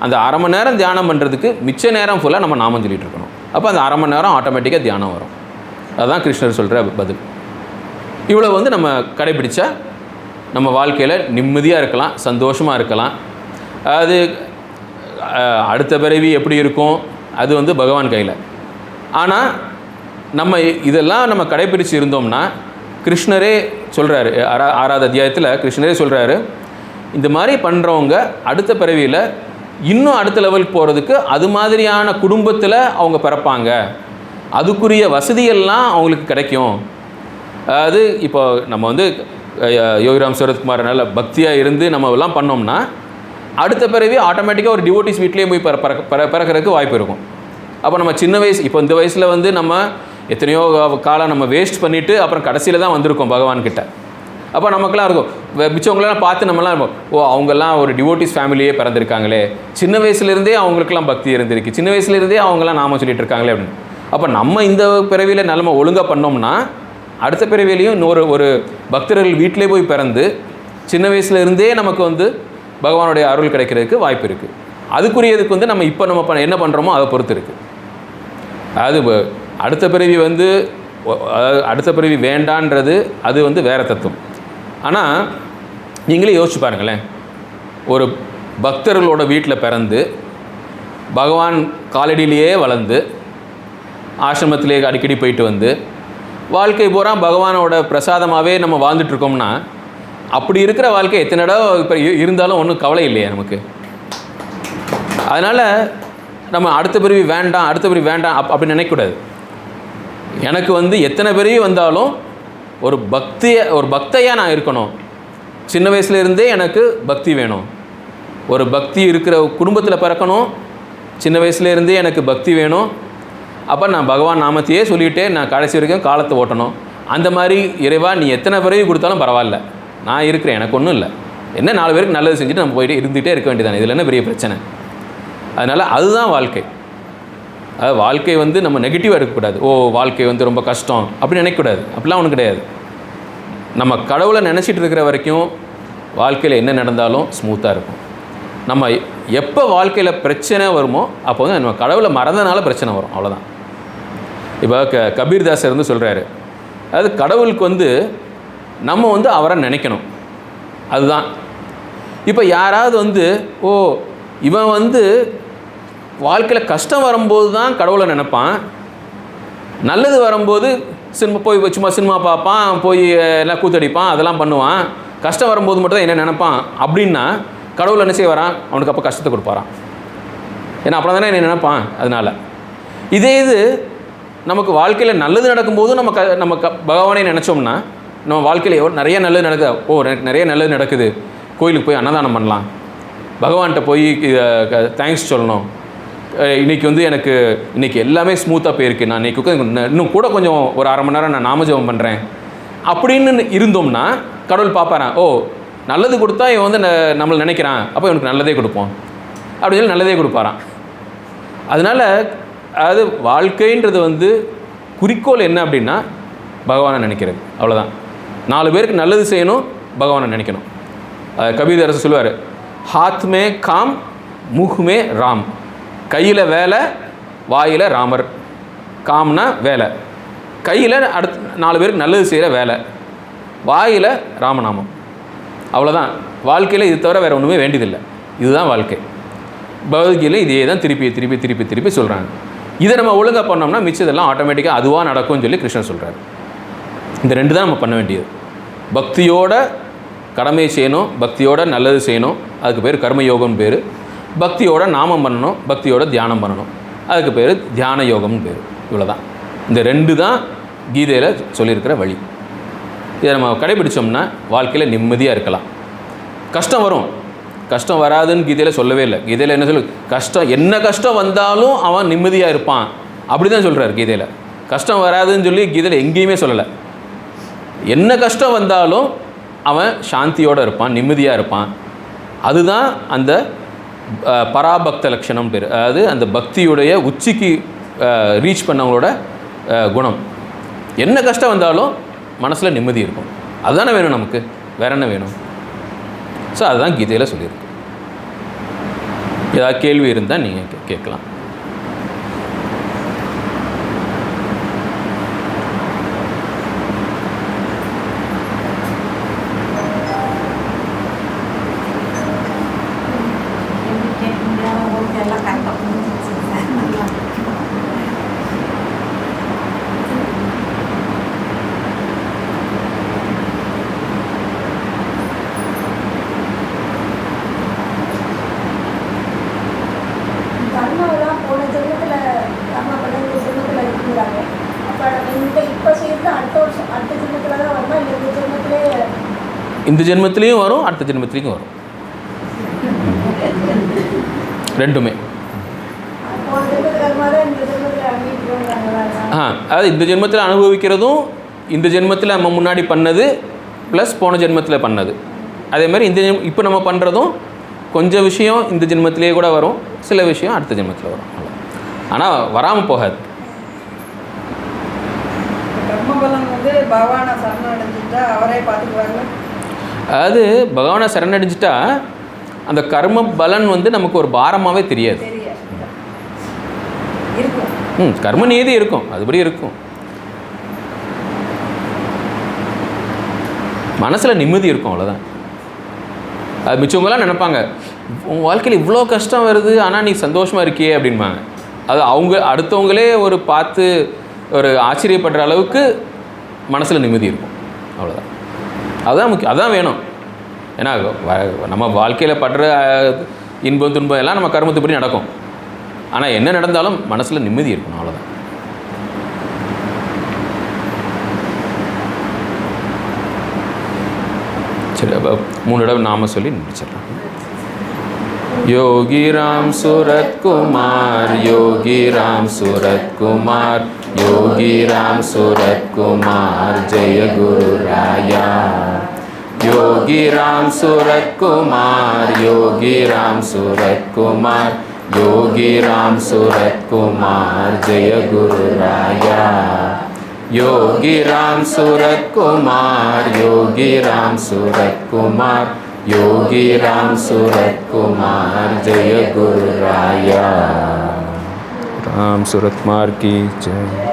A: அந்த அரை மணி நேரம் தியானம் பண்ணுறதுக்கு மிச்ச நேரம் ஃபுல்லாக நம்ம நாமம் சொல்லிகிட்டு இருக்கணும். அப்போ அந்த அரை மணி நேரம் ஆட்டோமேட்டிக்காக தியானம் வரும். அதுதான் கிருஷ்ணர் சொல்கிற பதில். இவ்வளோ வந்து நம்ம கடைபிடிச்சா நம்ம வாழ்க்கையில் நிம்மதியாக இருக்கலாம், சந்தோஷமாக இருக்கலாம். அது அடுத்த பிறவி எப்படி இருக்கும் அது வந்து பகவான் கையில். ஆனால் நம்ம இதெல்லாம் நம்ம கடைபிடிச்சு இருந்தோம்னா, கிருஷ்ணரே சொல்கிறாரு 6வது அத்தியாயத்தில் கிருஷ்ணரே சொல்கிறாரு, இந்த மாதிரி பண்ணுறவங்க அடுத்த பிறவியில் இன்னும் அடுத்த லெவலுக்கு போகிறதுக்கு அது மாதிரியான குடும்பத்தில் அவங்க பிறப்பாங்க, அதுக்குரிய வசதியெல்லாம் அவங்களுக்கு கிடைக்கும். அது இப்போ நம்ம வந்து யோகிராம் சரத்குமார் நல்ல பக்தியாக இருந்து நம்ம எல்லாம் பண்ணோம்னா அடுத்த பிறவி ஆட்டோமேட்டிக்காக ஒரு டிவோட்டிஸ் வீட்லேயே போய் பிறக்கிறதுக்கு வாய்ப்பு இருக்கும். அப்போ நம்ம சின்ன வயசு, இப்போ இந்த வயசில் வந்து நம்ம எத்தனையோ காலம் நம்ம வேஸ்ட் பண்ணிவிட்டு அப்புறம் கடைசியில் தான் வந்திருக்கோம் பகவான்கிட்ட. அப்போ நமக்குலாம் இருக்கும், மிச்சவங்களெல்லாம் பார்த்து நம்மலாம் இருக்கும், ஓ அவங்கெல்லாம் ஒரு டிவோட்டிஸ் ஃபேமிலியே பிறந்திருக்காங்களே, சின்ன வயசுலேருந்தே அவங்களுக்குலாம் பக்தி இருந்திருக்கு, சின்ன வயசுலேருந்தே அவங்களாம் நாம சொல்லிட்டு இருக்காங்களே அப்படின்னு. அப்போ நம்ம இந்த பிறவியில் நம்ம ஒழுங்காக பண்ணோம்னா அடுத்த பிறவிலையும் ஒரு பக்தர்கள் வீட்டிலே போய் பிறந்து சின்ன வயசுலேருந்தே நமக்கு வந்து பகவானுடைய அருள் கிடைக்கிறதுக்கு வாய்ப்பு இருக்குது. அதுக்குரியதுக்கு வந்து நம்ம இப்போ நம்ம என்ன பண்ணுறோமோ அதை பொறுத்து இருக்குது. அது அடுத்த பிறவி வந்து அடுத்த பிறவி வேண்டான்றது அது வந்து வேறு தத்துவம். ஆனால் நீங்களே யோசிச்சு பாருங்களேன், ஒரு பக்தர்களோட வீட்டில் பிறந்து பகவான் காலடியிலேயே வளர்ந்து ஆசிரமத்திலே அடிக்கடி போயிட்டு வந்து வாழ்க்கை பூரா பகவானோட பிரசாதமாகவே நம்ம வாழ்ந்துட்டுருக்கோம்னா, அப்படி இருக்கிற வாழ்க்கை எத்தனை இடம் இப்போ இருந்தாலும் ஒன்றும் கவலை இல்லையே நமக்கு. அதனால் நம்ம அடுத்த பிறவி வேண்டாம் அப்படின்னு நினைக்கக்கூடாது. எனக்கு வந்து எத்தனை பிறவி வந்தாலும் ஒரு பக்தையாக நான் இருக்கணும். சின்ன வயசுலேருந்தே எனக்கு பக்தி வேணும். ஒரு பக்தி இருக்கிற குடும்பத்தில் பிறக்கணும். சின்ன வயசுலேருந்தே எனக்கு பக்தி வேணும். அப்போ நான் பகவான் நாமத்தையே சொல்லிகிட்டே நான் கடைசி வரைக்கும் காலத்தை ஓட்டணும். அந்த மாதிரி இறைவா நீ எத்தனை பிறவி கொடுத்தாலும் பரவாயில்ல, நான் இருக்கிறேன், எனக்கு ஒன்றும் இல்லை, என்ன 4 பேருக்கு நல்லது செஞ்சுட்டு நம்ம போயிட்டு இருந்துகிட்டே இருக்க வேண்டியதானே, இதில் என்ன பெரிய பிரச்சனை? அதனால் அதுதான் வாழ்க்கை. அதாவது வாழ்க்கை வந்து நம்ம நெகட்டிவாக இருக்கக்கூடாது. வாழ்க்கை வந்து ரொம்ப கஷ்டம் அப்படின்னு நினைக்கக்கூடாது. அப்படிலாம் ஒன்றும் கிடையாது. நம்ம கடவுளை நினச்சிட்டு இருக்கிற வரைக்கும் வாழ்க்கையில் என்ன நடந்தாலும் ஸ்மூத்தாக இருக்கும். நம்ம எப்போ வாழ்க்கையில் பிரச்சனை வருமோ அப்போ வந்து நம்ம கடவுளை மறந்தனால பிரச்சனை வரும், அவ்வளோதான். இப்போ கபீர்தாசர் வந்து சொல்கிறாரு, அதாவது கடவுளுக்கு வந்து நம்ம வந்து அவரை நினைக்கணும், அதுதான். இப்போ யாராவது வந்து இவன் வந்து வாழ்க்கையில் கஷ்டம் வரும்போது தான் கடவுளை நினைப்பான், நல்லது வரும்போது சும்மா சினிமா பார்ப்பான், போய் எல்லாம் கூத்தடிப்பான், அதெல்லாம் பண்ணுவான், கஷ்டம் வரும்போது மட்டும் தான் என்ன நினைப்பான் அப்படின்னா கடவுள் என்ன செய்ய வரான், அவனுக்கு அப்போ கஷ்டத்தை கொடுப்பாரான். ஏன்னா அப்புறம் தானே என்ன நினைப்பான். அதனால் இது நமக்கு வாழ்க்கையில் நல்லது நடக்கும்போது நம்ம பகவானே நினச்சோம்னா நம்ம வாழ்க்கையில் நிறைய நல்லது நடக்குது. எனக்கு நிறைய நல்லது நடக்குது, கோயிலுக்கு போய் அன்னதானம் பண்ணலாம், பகவான்கிட்ட போய் தேங்க்ஸ் சொல்லணும், இன்றைக்கி வந்து எனக்கு இன்றைக்கி எல்லாமே ஸ்மூத்தாக போயிருக்கு, நான் இன்றைக்கி இன்னும் கூட கொஞ்சம் ஒரு அரை மணி நேரம் நான் நாமஜபம் பண்ணுறேன் அப்படின்னு இருந்தோம்னா கடவுள் பார்ப்பாரான், நல்லது கொடுத்தா இவன் வந்து நம்மளை நினைக்கிறான், அப்போ இவனுக்கு நல்லதே கொடுப்போம் அப்படின்னு சொல்லி நல்லதே கொடுப்பாரான். அதனால் அதாவது வாழ்க்கைன்றது வந்து குறிக்கோள் என்ன அப்படின்னா பகவானை நினைக்கிறது, அவ்வளோதான். 4 பேருக்கு நல்லது செய்யணும், பகவானை நினைக்கணும். கபீரரசு சொல்லுவார், ஹாத் மே காம் முஹ் மே ராம். கையில் வேலை, வாயில் ராமர். காம்னா வேலை, கையில் அடுத்து 4 பேருக்கு நல்லது செய்கிற வேலை, வாயில் ராமநாமம். அவ்வளோதான் வாழ்க்கையில். இது தவிர வேறு ஒன்றுமே வேண்டியதில்லை. இதுதான் வாழ்க்கை. பகவத்கீதையில் இதே தான் திருப்பி திருப்பி திருப்பி திருப்பி சொல்கிறாங்க. இதை நம்ம ஒழுங்காக பண்ணோம்னா மிச்சதெல்லாம் ஆட்டோமேட்டிக்காக அதுவாக நடக்கும்னு சொல்லி கிருஷ்ணன் சொல்கிறார். இந்த 2 தான் நம்ம பண்ண வேண்டியது. பக்தியோட கடமை செய்யணும், பக்தியோட நல்லது செய்யணும், அதுக்கு பேர் கர்மயோகம்னு பேர். பக்தியோட நாமம் பண்ணணும், பக்தியோட தியானம் பண்ணணும், அதுக்கு பேர் தியான யோகம்னு பேர். இவ்வளோதான். இந்த 2 தான் கீதையில் சொல்லியிருக்கிற வழி. இதை நம்ம கடைபிடிச்சோம்னா வாழ்க்கையில் நிம்மதியாக இருக்கலாம். கஷ்டம் வரும், கஷ்டம் வராதுன்னு கீதையில் சொல்லவே இல்லை. கீதையில் என்ன சொல்லு, கஷ்டம் என்ன கஷ்டம் வந்தாலும் அவன் நிம்மதியாக இருப்பான் அப்படி தான் சொல்கிறார் கீதையில். கஷ்டம் வராதுன்னு சொல்லி கீதையில் எங்கேயுமே சொல்லலை. என்ன கஷ்டம் வந்தாலும் அவன் சாந்தியோடு இருப்பான், நிம்மதியாக இருப்பான். அதுதான் அந்த பராபக்த லட்சணம் பேர். அதாவது அந்த பக்தியுடைய உச்சிக்கு ரீச் பண்ணவங்களோட குணம். என்ன கஷ்டம் வந்தாலும் மனசில் நிம்மதி இருக்கும். அதுதானே வேணும் நமக்கு, வேற என்ன வேணும்? ஸோ அதுதான் கீதையில் சொல்லியிருக்கு. ஏதாவது கேள்வி இருந்தால் நீங்கள் கேட்கலாம். இந்த ஜென்மத்திலையும் வரும், அடுத்த ஜென்மத்திலையும் வரும். ரெண்டுமே. அதாவது இந்த ஜென்மத்தில் அனுபவிக்கிறதும், இந்த ஜென்மத்தில் நம்ம முன்னாடி பண்ணது ப்ளஸ் போன ஜென்மத்தில் பண்ணது. அதே மாதிரி இந்த இப்போ நம்ம பண்ணுறதும் கொஞ்சம் விஷயம் இந்த ஜென்மத்திலே கூட வரும், சில விஷயம் அடுத்த ஜென்மத்தில் வரும். ஆனால் வராமல் போகாது. அதாவது பகவானை சரணடைஞ்சிட்டா அந்த கர்ம பலன் நமக்கு ஒரு பாரமாகவே தெரியாது. கர்ம நீதி இருக்கும், அதுபடி இருக்கும். மனசில் நிம்மதி இருக்கும், அவ்வளோதான். அது மிச்சவங்களாம் நினைப்பாங்க, உங்கள் வாழ்க்கையில் இவ்வளோ கஷ்டம் வருது ஆனால் நீ சந்தோஷமாக இருக்கியே அப்படின்பாங்க. அது அவங்க அடுத்தவங்களே ஒரு பார்த்து ஒரு ஆச்சரியப்படுற அளவுக்கு மனசில் நிம்மதி இருக்கும், அவ்வளோதான். அதுதான் முக்கியம், அதுதான் வேணும். ஏன்னா நம்ம வாழ்க்கையில் படுற இன்பம் துன்பம் எல்லாம் நம்ம கர்மத்துப்படி நடக்கும். ஆனால் என்ன நடந்தாலும் மனசில் நிம்மதி இருக்கணும், அவ்வளோதான். சரி, அப்போ 3 தடவை நாம சொல்லி முடிச்சிடலாம். योगी राम सूरत कुमार, योगी राम सूरत कुमार, योगी राम सूरत कुमार, जय गुरु राया। योगी राम सूरत कुमार, योगी राम सूरत कुमार, योगी राम सूरत कुमार, जय गुरु राया। योगी राम सूरत कुमार, योगी राम सूरत कुमार, योगी राम सूरत कुमार, जय गुरु राया। राम सूरत कुमार की जय।